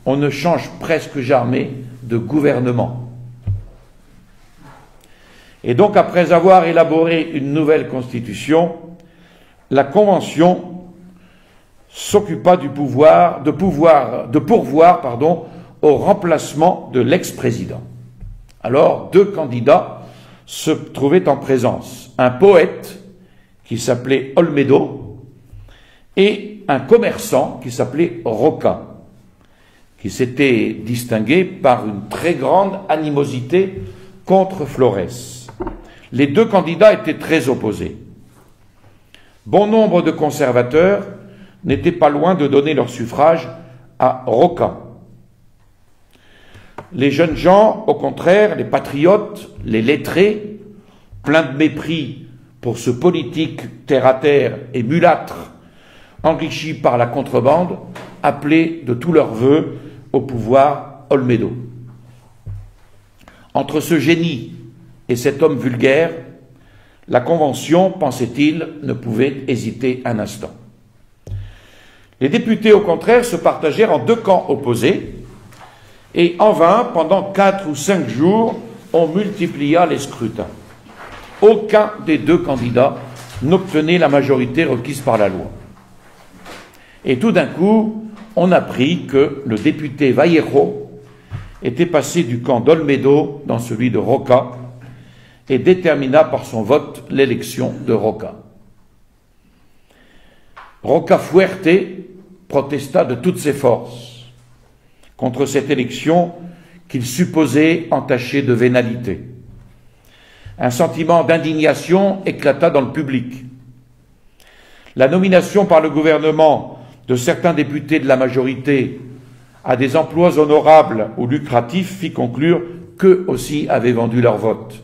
on ne change presque jamais de gouvernement. Et donc, après avoir élaboré une nouvelle constitution, la Convention s'occupa de pourvoir au remplacement de l'ex-président. Alors, deux candidats se trouvaient en présence. Un poète qui s'appelait Olmedo et un commerçant qui s'appelait Roca, qui s'était distingué par une très grande animosité contre Flores. Les deux candidats étaient très opposés. Bon nombre de conservateurs n'étaient pas loin de donner leur suffrage à Roca. Les jeunes gens, au contraire, les patriotes, les lettrés, pleins de mépris pour ce politique terre-à-terre et mulâtre, enrichi par la contrebande, appelaient de tous leurs vœux au pouvoir Olmedo. Entre ce génie et cet homme vulgaire, la Convention, pensait-il, ne pouvait hésiter un instant. Les députés, au contraire, se partagèrent en deux camps opposés, et en vain, pendant 4 ou 5 jours, on multiplia les scrutins. Aucun des deux candidats n'obtenait la majorité requise par la loi. Et tout d'un coup, on apprit que le député Vallejo était passé du camp d'Olmedo dans celui de Roca et détermina par son vote l'élection de Roca. Rocafuerte protesta de toutes ses forces contre cette élection qu'il supposait entachée de vénalité. Un sentiment d'indignation éclata dans le public. La nomination par le gouvernement de certains députés de la majorité à des emplois honorables ou lucratifs fit conclure qu'eux aussi avaient vendu leur vote.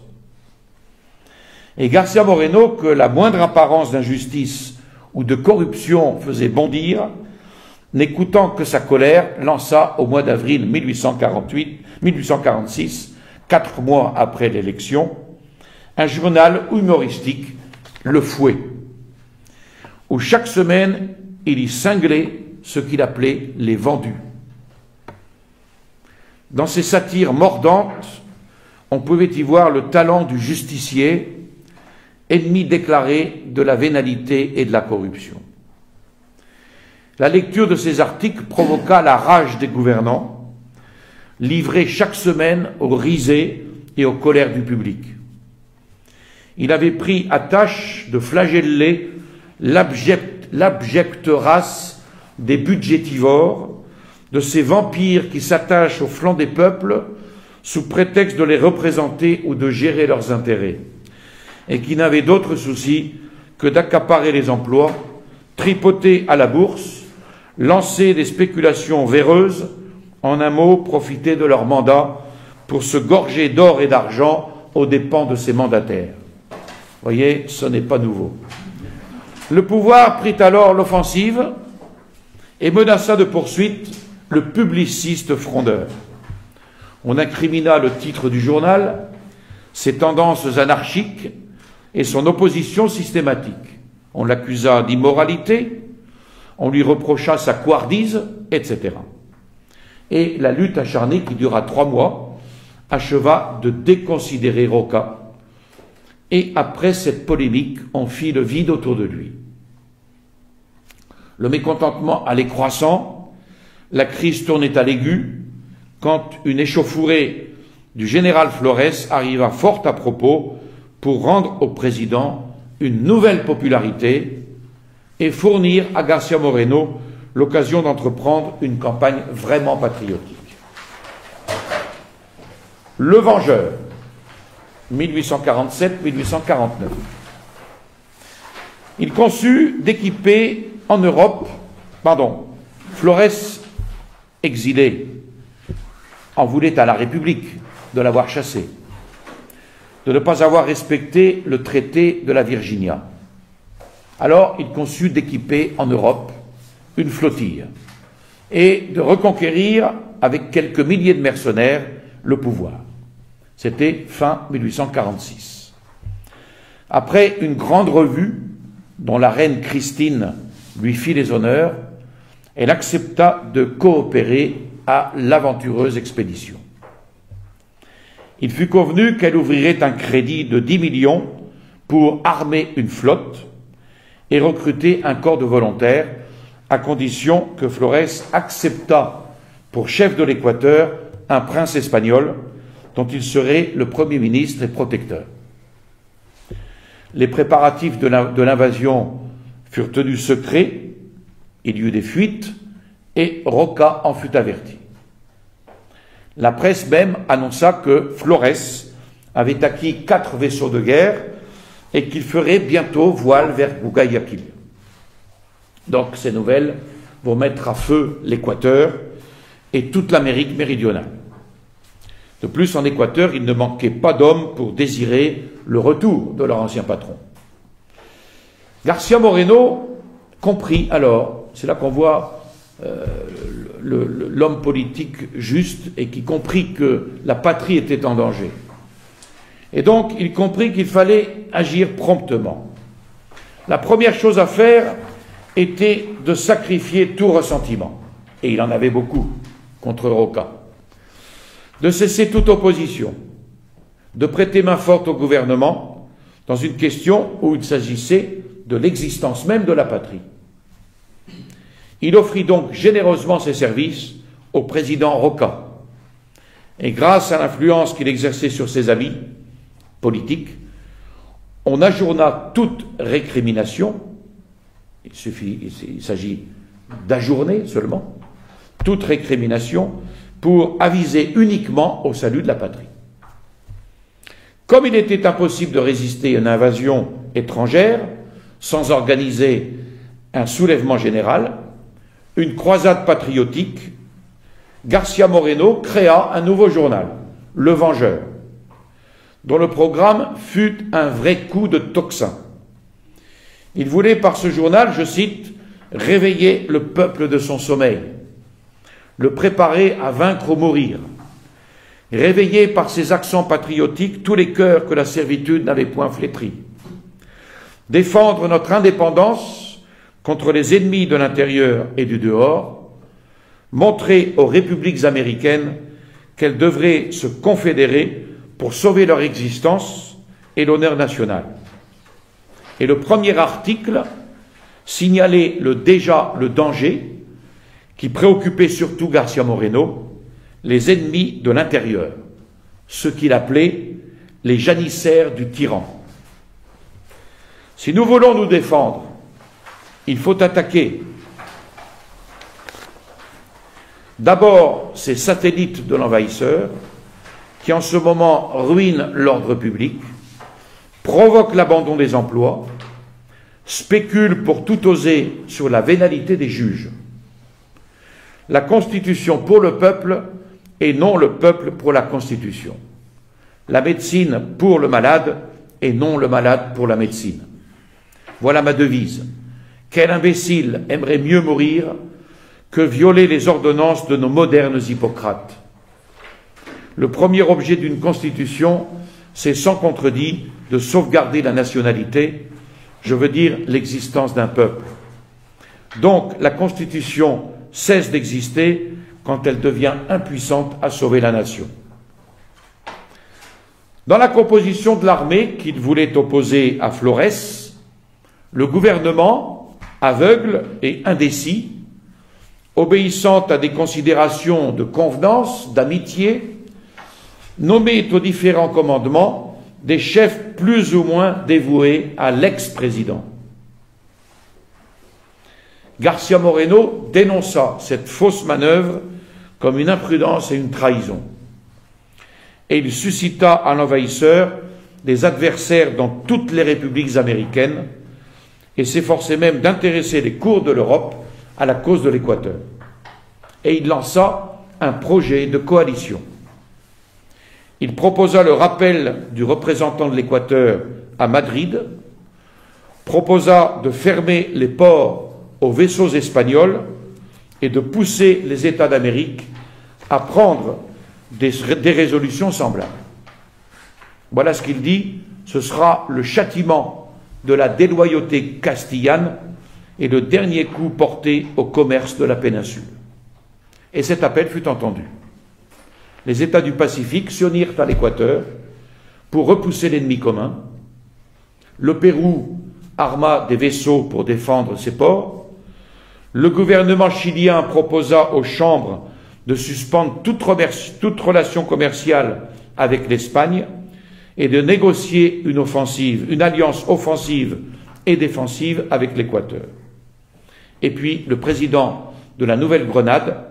Et García Moreno, que la moindre apparence d'injustice ou de corruption faisait bondir, n'écoutant que sa colère, lança au mois d'avril 1846, 4 mois après l'élection, un journal humoristique, Le Fouet, où chaque semaine il y cinglait ce qu'il appelait les vendus. Dans ces satires mordantes, on pouvait y voir le talent du justicier, ennemi déclaré de la vénalité et de la corruption. La lecture de ces articles provoqua la rage des gouvernants, livrés chaque semaine aux risées et aux colères du public. Il avait pris à tâche de flageller l'abjecte race des budgétivores, de ces vampires qui s'attachent au flanc des peuples sous prétexte de les représenter ou de gérer leurs intérêts, et qui n'avaient d'autre souci que d'accaparer les emplois, tripoter à la bourse, lancer des spéculations véreuses, en un mot, profiter de leur mandat pour se gorger d'or et d'argent aux dépens de ses mandataires. Vous voyez, ce n'est pas nouveau. Le pouvoir prit alors l'offensive et menaça de poursuite le publiciste frondeur. On incrimina le titre du journal, ses tendances anarchiques et son opposition systématique. On l'accusa d'immoralité, on lui reprocha sa couardise, etc. Et la lutte acharnée, qui dura 3 mois, acheva de déconsidérer Roca. Et après cette polémique, on fit le vide autour de lui. Le mécontentement allait croissant, la crise tournait à l'aigu, quand une échauffourée du général Flores arriva fort à propos pour rendre au président une nouvelle popularité et fournir à García Moreno l'occasion d'entreprendre une campagne vraiment patriotique. Le Vengeur, 1847-1849. Il conçut d'équiper en Europe, Flores, exilé, en voulait à la République de l'avoir chassé, de ne pas avoir respecté le traité de la Virginia. Alors il conçut d'équiper en Europe une flottille et de reconquérir avec quelques milliers de mercenaires le pouvoir. C'était fin 1846. Après une grande revue dont la reine Christine lui fit les honneurs, elle accepta de coopérer à l'aventureuse expédition. Il fut convenu qu'elle ouvrirait un crédit de 10 millions pour armer une flotte et recruter un corps de volontaires, à condition que Flores acceptât pour chef de l'Équateur un prince espagnol dont il serait le Premier ministre et protecteur. Les préparatifs de l'invasion furent tenus secrets, il y eut des fuites et Roca en fut averti. La presse même annonça que Flores avait acquis 4 vaisseaux de guerre et qu'il ferait bientôt voile vers Guayaquil. Donc ces nouvelles vont mettre à feu l'Équateur et toute l'Amérique méridionale. De plus, en Équateur, il ne manquait pas d'hommes pour désirer le retour de leur ancien patron. García Moreno comprit alors, c'est là qu'on voit l'homme politique juste et qui comprit que la patrie était en danger. Et donc, il comprit qu'il fallait agir promptement. La première chose à faire était de sacrifier tout ressentiment, et il en avait beaucoup contre Roca, de cesser toute opposition, de prêter main forte au gouvernement dans une question où il s'agissait de l'existence même de la patrie. Il offrit donc généreusement ses services au président Roca, et grâce à l'influence qu'il exerçait sur ses amis politiques, on ajourna toute récrimination. Il s'agit d'ajourner seulement toute récrimination pour aviser uniquement au salut de la patrie. Comme il était impossible de résister à une invasion étrangère sans organiser un soulèvement général, une croisade patriotique, García Moreno créa un nouveau journal, Le Vengeur, dont le programme fut un vrai coup de tocsin. Il voulait par ce journal, je cite, « réveiller le peuple de son sommeil, le préparer à vaincre ou mourir, réveiller par ses accents patriotiques tous les cœurs que la servitude n'avait point flétris, défendre notre indépendance contre les ennemis de l'intérieur et du dehors, montrer aux républiques américaines qu'elles devraient se confédérer pour sauver leur existence et l'honneur national. » Et le premier article signalait le danger qui préoccupait surtout García Moreno, les ennemis de l'intérieur, ceux qu'il appelait les janissaires du tyran. Si nous voulons nous défendre, il faut attaquer d'abord ces satellites de l'envahisseur qui en ce moment ruinent l'ordre public, provoquent l'abandon des emplois, spéculent pour tout oser sur la vénalité des juges. La Constitution pour le peuple et non le peuple pour la Constitution. La médecine pour le malade et non le malade pour la médecine. Voilà ma devise. Quel imbécile aimerait mieux mourir que violer les ordonnances de nos modernes Hippocrates? Le premier objet d'une Constitution, c'est sans contredit de sauvegarder la nationalité, je veux dire l'existence d'un peuple. Donc la Constitution cesse d'exister quand elle devient impuissante à sauver la nation. Dans la composition de l'armée qu'il voulait opposer à Flores, le gouvernement, aveugle et indécis, obéissant à des considérations de convenance, d'amitié, nommait aux différents commandements des chefs plus ou moins dévoués à l'ex-président. García Moreno dénonça cette fausse manœuvre comme une imprudence et une trahison. Et il suscita à l'envahisseur des adversaires dans toutes les républiques américaines et s'efforçait même d'intéresser les cours de l'Europe à la cause de l'Équateur. Et il lança un projet de coalition. Il proposa le rappel du représentant de l'Équateur à Madrid, proposa de fermer les ports aux vaisseaux espagnols et de pousser les États d'Amérique à prendre des résolutions semblables. Voilà ce qu'il dit, ce sera le châtiment de la déloyauté castillane et le dernier coup porté au commerce de la péninsule. Et cet appel fut entendu. Les États du Pacifique s'unirent à l'Équateur pour repousser l'ennemi commun. Le Pérou arma des vaisseaux pour défendre ses ports. Le gouvernement chilien proposa aux chambres de suspendre toute relation commerciale avec l'Espagne et de négocier une alliance offensive et défensive avec l'Équateur. Et puis le président de la Nouvelle-Grenade,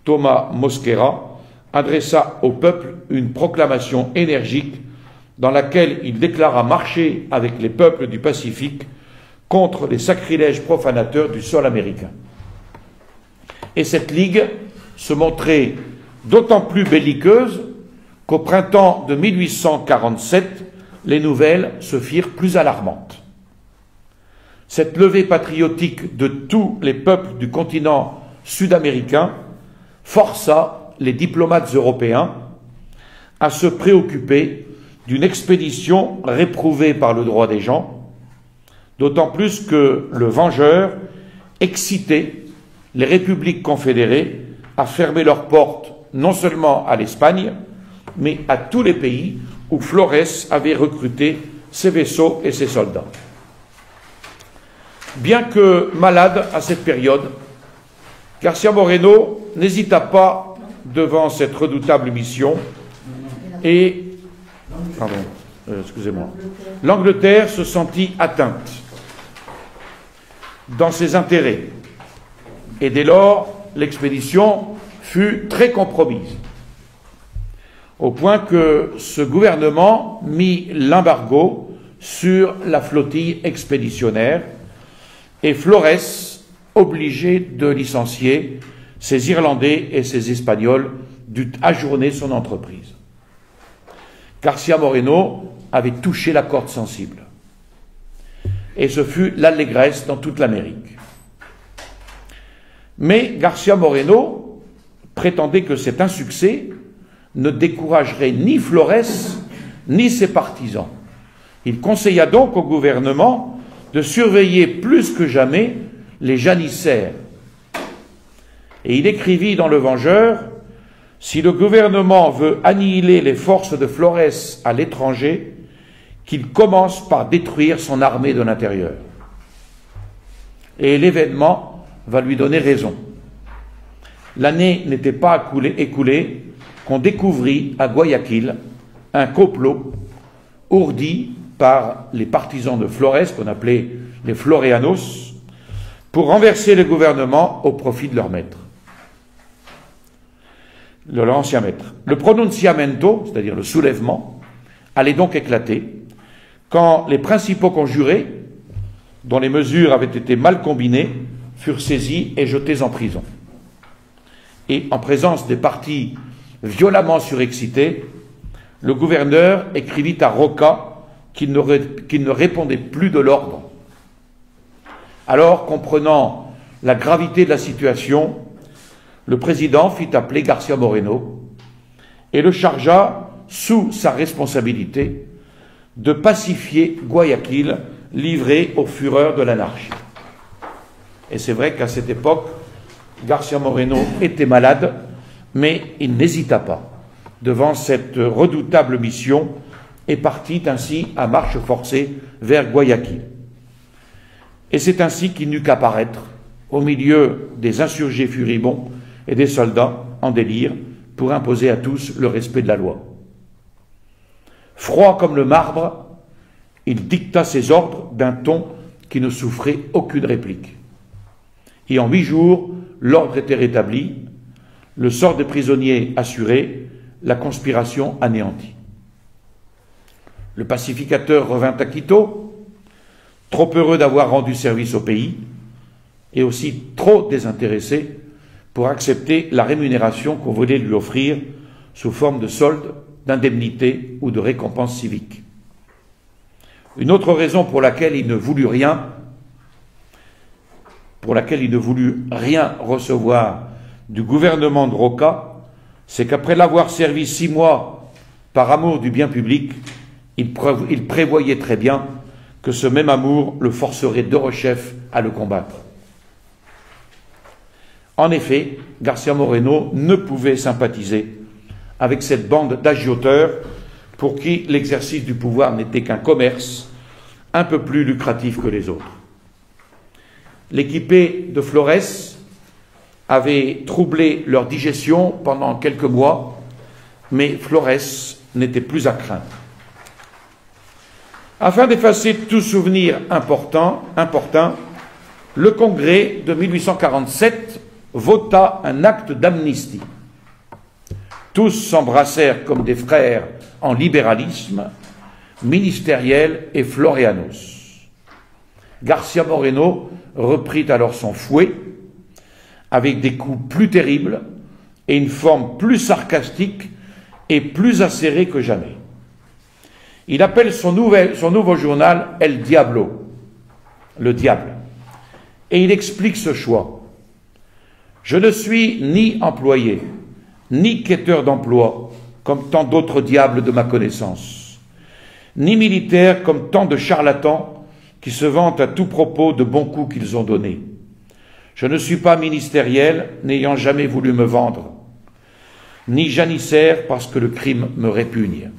Thomas Mosquera, adressa au peuple une proclamation énergique dans laquelle il déclara marcher avec les peuples du Pacifique contre les sacrilèges profanateurs du sol américain. Et cette ligue se montrait d'autant plus belliqueuse qu'au printemps de 1847, les nouvelles se firent plus alarmantes. Cette levée patriotique de tous les peuples du continent sud-américain força les diplomates européens à se préoccuper d'une expédition réprouvée par le droit des gens, d'autant plus que le Vengeur excitait les républiques confédérées à fermer leurs portes non seulement à l'Espagne, mais à tous les pays où Flores avait recruté ses vaisseaux et ses soldats. Bien que malade à cette période, García Moreno n'hésita pas devant cette redoutable mission et l'Angleterre se sentit atteinte dans ses intérêts et dès lors l'expédition fut très compromise, au point que ce gouvernement mit l'embargo sur la flottille expéditionnaire et Flores obligé de licencier ses Irlandais et ses Espagnols dut ajourner son entreprise. García Moreno avait touché la corde sensible. Et ce fut l'allégresse dans toute l'Amérique. Mais García Moreno prétendait que cet insuccès ne découragerait ni Flores ni ses partisans. Il conseilla donc au gouvernement de surveiller plus que jamais les janissaires. Et il écrivit dans Le Vengeur: « Si le gouvernement veut annihiler les forces de Flores à l'étranger, qu'il commence par détruire son armée de l'intérieur. » Et l'événement va lui donner raison. L'année n'était pas écoulée qu'on découvrit à Guayaquil un complot ourdi par les partisans de Flores, qu'on appelait les Floreanos, pour renverser le gouvernement au profit de leur maître, de leur ancien maître. Le pronunciamento, c'est-à-dire le soulèvement, allait donc éclater quand les principaux conjurés, dont les mesures avaient été mal combinées, furent saisis et jetés en prison. Et en présence des partis violemment surexcités, le gouverneur écrivit à Roca qu'il ne répondait plus de l'ordre. Alors, comprenant la gravité de la situation, le président fit appeler García Moreno et le chargea, sous sa responsabilité, de pacifier Guayaquil, livré aux fureurs de l'anarchie. Et c'est vrai qu'à cette époque, García Moreno était malade, mais il n'hésita pas devant cette redoutable mission et partit ainsi à marche forcée vers Guayaquil. Et c'est ainsi qu'il n'eut qu'à paraître au milieu des insurgés furibonds et des soldats en délire pour imposer à tous le respect de la loi. Froid comme le marbre, il dicta ses ordres d'un ton qui ne souffrait aucune réplique. Et en 8 jours, l'ordre était rétabli, le sort des prisonniers assuré, la conspiration anéantie. Le pacificateur revint à Quito, trop heureux d'avoir rendu service au pays, et aussi trop désintéressé pour accepter la rémunération qu'on voulait lui offrir sous forme de solde, d'indemnité ou de récompense civique. Une autre raison pour laquelle il ne voulut rien recevoir du gouvernement de Roca, c'est qu'après l'avoir servi 6 mois par amour du bien public, il prévoyait très bien que ce même amour le forcerait derechef à le combattre. En effet, García Moreno ne pouvait sympathiser avec cette bande d'agioteurs pour qui l'exercice du pouvoir n'était qu'un commerce un peu plus lucratif que les autres. L'équipée de Flores avait troublé leur digestion pendant quelques mois, mais Flores n'était plus à craindre. Afin d'effacer tout souvenir important, le Congrès de 1847 vota un acte d'amnistie. Tous s'embrassèrent comme des frères en libéralisme, ministériel et floréanos. García Moreno reprit alors son fouet, avec des coups plus terribles et une forme plus sarcastique et plus acérée que jamais. Il appelle son nouveau journal El Diablo, le diable, et il explique ce choix. Je ne suis ni employé, ni quêteur d'emploi, comme tant d'autres diables de ma connaissance, ni militaire comme tant de charlatans qui se vantent à tout propos de bons coups qu'ils ont donnés. Je ne suis pas ministériel, n'ayant jamais voulu me vendre, ni janissaire parce que le crime me répugne.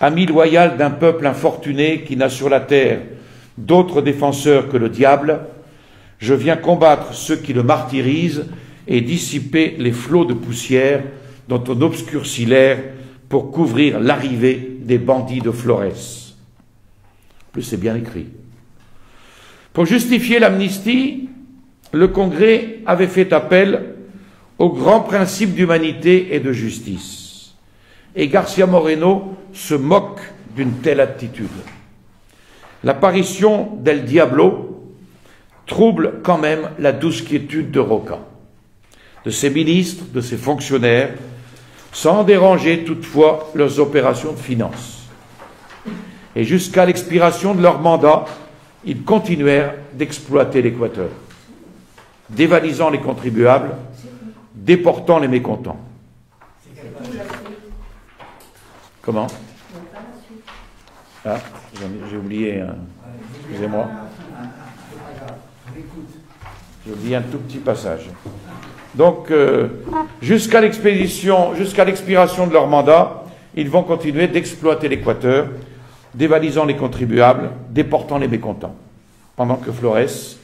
Ami loyal d'un peuple infortuné qui n'a sur la terre d'autres défenseurs que le diable, je viens combattre ceux qui le martyrisent et dissiper les flots de poussière dont on obscurcit l'air pour couvrir l'arrivée des bandits de Flores. En plus, c'est bien écrit. Pour justifier l'amnistie, le Congrès avait fait appel aux grands principes d'humanité et de justice. Et García Moreno se moque d'une telle attitude. L'apparition d'El Diablo trouble quand même la douce quiétude de Roca, de ses ministres, de ses fonctionnaires, sans déranger toutefois leurs opérations de finance. Et jusqu'à l'expiration de leur mandat, ils continuèrent d'exploiter l'Équateur, dévalisant les contribuables, déportant les mécontents. Comment? Ah, j'ai oublié, excusez-moi. J'ai oublié un tout petit passage. Donc, jusqu'à l'expiration de leur mandat, ils vont continuer d'exploiter l'Équateur, dévalisant les contribuables, déportant les mécontents, pendant que Flores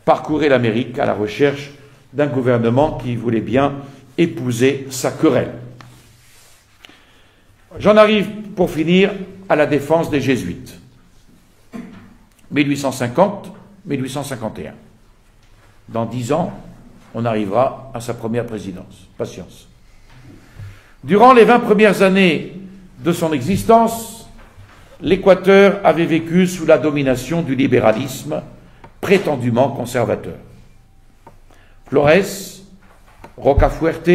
parcourait l'Amérique à la recherche d'un gouvernement qui voulait bien épouser sa querelle. J'en arrive, pour finir, à la défense des Jésuites. 1850-1851. Dans 10 ans, on arrivera à sa première présidence. Patience. Durant les 20 premières années de son existence, l'Équateur avait vécu sous la domination du libéralisme prétendument conservateur. Flores, Rocafuerte,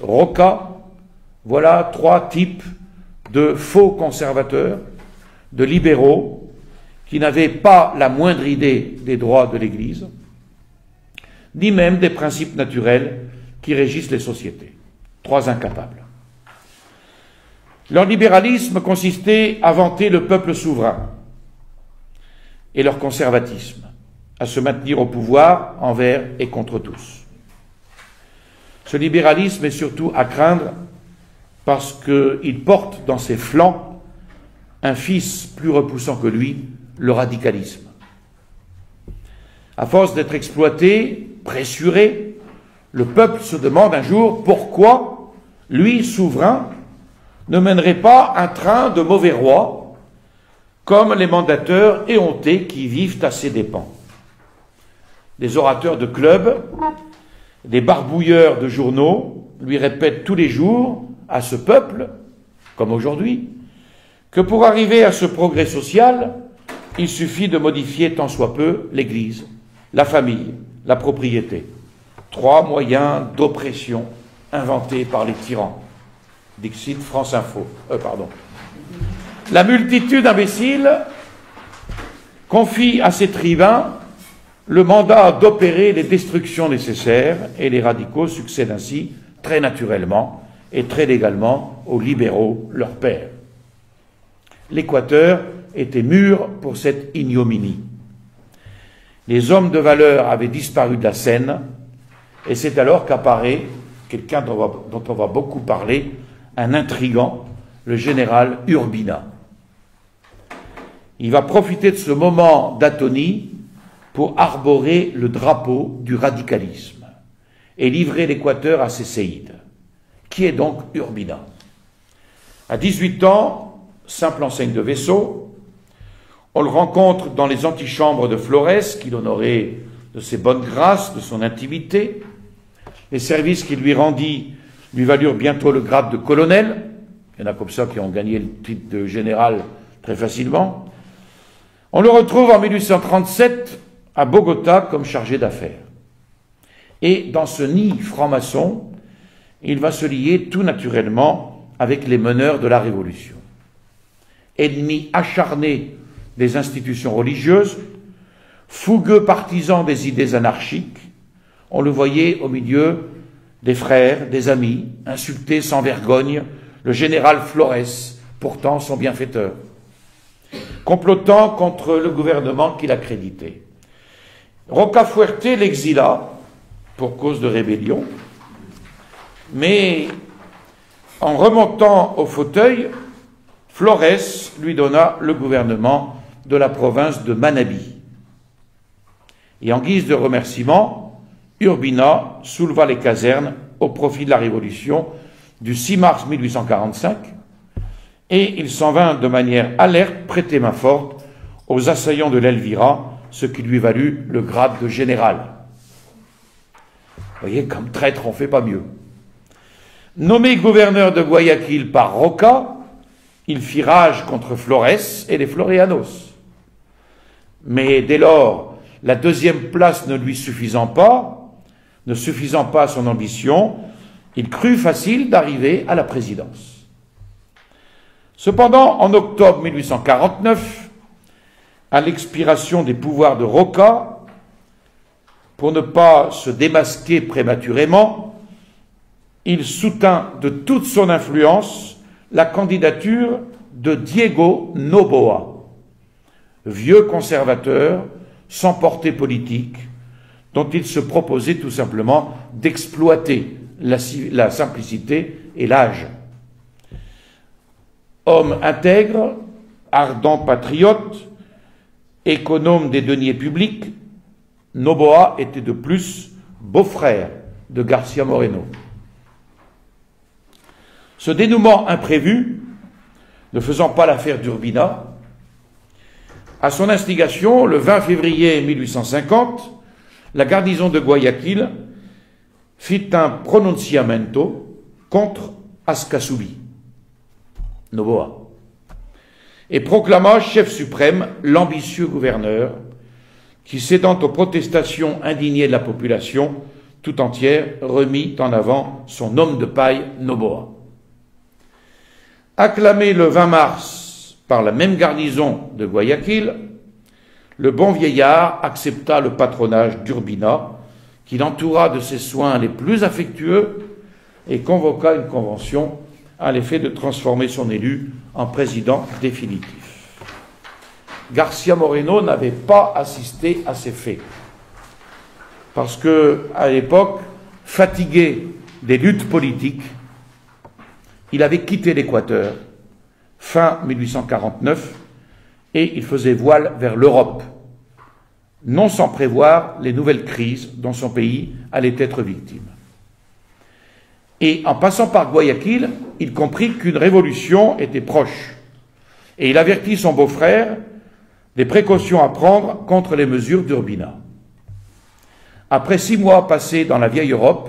Roca, voilà 3 types de faux conservateurs, de libéraux, qui n'avaient pas la moindre idée des droits de l'Église, ni même des principes naturels qui régissent les sociétés. 3 incapables. Leur libéralisme consistait à vanter le peuple souverain et leur conservatisme, à se maintenir au pouvoir envers et contre tous. Ce libéralisme est surtout à craindre parce qu'il porte dans ses flancs un fils plus repoussant que lui, le radicalisme. À force d'être exploité, pressuré, le peuple se demande un jour pourquoi lui, souverain, ne mènerait pas un train de mauvais rois comme les mandateurs éhontés qui vivent à ses dépens. Des orateurs de clubs, des barbouilleurs de journaux lui répètent tous les jours à ce peuple, comme aujourd'hui, que pour arriver à ce progrès social, il suffit de modifier tant soit peu l'Église, la famille, la propriété. 3 moyens d'oppression inventés par les tyrans. Dixit France Info. La multitude imbécile confie à ces tribuns le mandat d'opérer les destructions nécessaires et les radicaux succèdent ainsi très naturellement et très légalement aux libéraux, leurs pères. L'Équateur était mûr pour cette ignominie. Les hommes de valeur avaient disparu de la scène Et c'est alors qu'apparaît quelqu'un dont on va beaucoup parler, un intrigant, le général Urbina. Il va profiter de ce moment d'atonie pour arborer le drapeau du radicalisme et livrer l'Équateur à ses séides. Qui est donc Urbina? À 18 ans, simple enseigne de vaisseau, on le rencontre dans les antichambres de Flores, qu'il honorait de ses bonnes grâces, de son intimité. Les services qu'il lui rendit lui valurent bientôt le grade de colonel. Il y en a comme ça qui ont gagné le titre de général très facilement. On le retrouve en 1837 à Bogota comme chargé d'affaires. Et dans ce nid franc-maçon, il va se lier tout naturellement avec les meneurs de la Révolution. Ennemi acharné des institutions religieuses, fougueux partisan des idées anarchiques, on le voyait au milieu des frères, des amis, insulter sans vergogne le général Flores, pourtant son bienfaiteur, complotant contre le gouvernement qu'il accréditait. Rocafuerte l'exila pour cause de rébellion, mais en remontant au fauteuil, Flores lui donna le gouvernement de la province de Manabí. Et en guise de remerciement, Urbina souleva les casernes au profit de la Révolution du 6 mars 1845 et il s'en vint de manière alerte prêter main forte aux assaillants de l'Elvira, ce qui lui valut le grade de général. Vous voyez, comme traître, on ne fait pas mieux. Nommé gouverneur de Guayaquil par Roca, il fit rage contre Flores et les Floreanos. Mais dès lors, la deuxième place ne lui suffisant pas à son ambition, il crut facile d'arriver à la présidence. Cependant, en octobre 1849, à l'expiration des pouvoirs de Roca, pour ne pas se démasquer prématurément, il soutint de toute son influence la candidature de Diego Noboa, vieux conservateur sans portée politique, dont il se proposait tout simplement d'exploiter la simplicité et l'âge. Homme intègre, ardent patriote, économe des deniers publics, Noboa était de plus beau-frère de García Moreno. Ce dénouement imprévu, ne faisant pas l'affaire d'Urbina, à son instigation, le 20 février 1850, la garnison de Guayaquil fit un pronunciamento contre Ascasubi, Noboa, et proclama chef suprême l'ambitieux gouverneur qui, cédant aux protestations indignées de la population tout entière, remit en avant son homme de paille Noboa. Acclamé le 20 mars par la même garnison de Guayaquil, le bon vieillard accepta le patronage d'Urbina, qui l'entoura de ses soins les plus affectueux et convoqua une convention à l'effet de transformer son élu en président définitif. García Moreno n'avait pas assisté à ces faits, parce que, à l'époque, fatigué des luttes politiques, il avait quitté l'Équateur fin 1849 et il faisait voile vers l'Europe, non sans prévoir les nouvelles crises dont son pays allait être victime. Et en passant par Guayaquil, il comprit qu'une révolution était proche et il avertit son beau-frère des précautions à prendre contre les mesures d'Urbina. Après 6 mois passés dans la vieille Europe,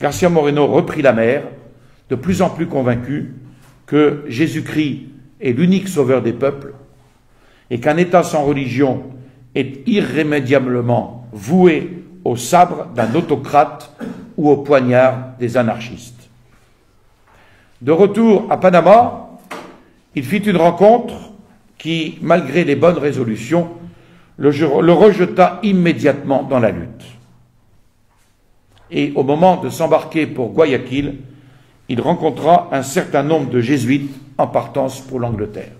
García Moreno reprit la mer, de plus en plus convaincu que Jésus-Christ est l'unique sauveur des peuples et qu'un État sans religion est irrémédiablement voué au sabre d'un autocrate ou au poignard des anarchistes. De retour à Panama, il fit une rencontre qui, malgré les bonnes résolutions, le rejeta immédiatement dans la lutte. Et au moment de s'embarquer pour Guayaquil, il rencontra un certain nombre de jésuites en partance pour l'Angleterre.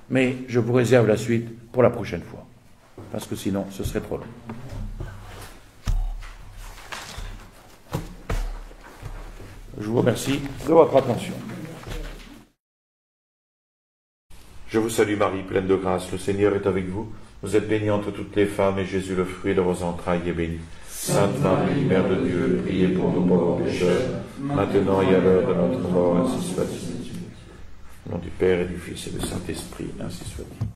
Mais je vous réserve la suite pour la prochaine fois, parce que sinon ce serait trop long. Je vous remercie de votre attention. Je vous salue Marie, pleine de grâce, le Seigneur est avec vous. Vous êtes bénie entre toutes les femmes, et Jésus, le fruit de vos entrailles, est béni. Sainte Marie, Mère de Dieu, priez pour nous pauvres pécheurs, maintenant et à l'heure de notre mort, ainsi soit-il. Au nom du Père et du Fils et du Saint-Esprit, ainsi soit-il.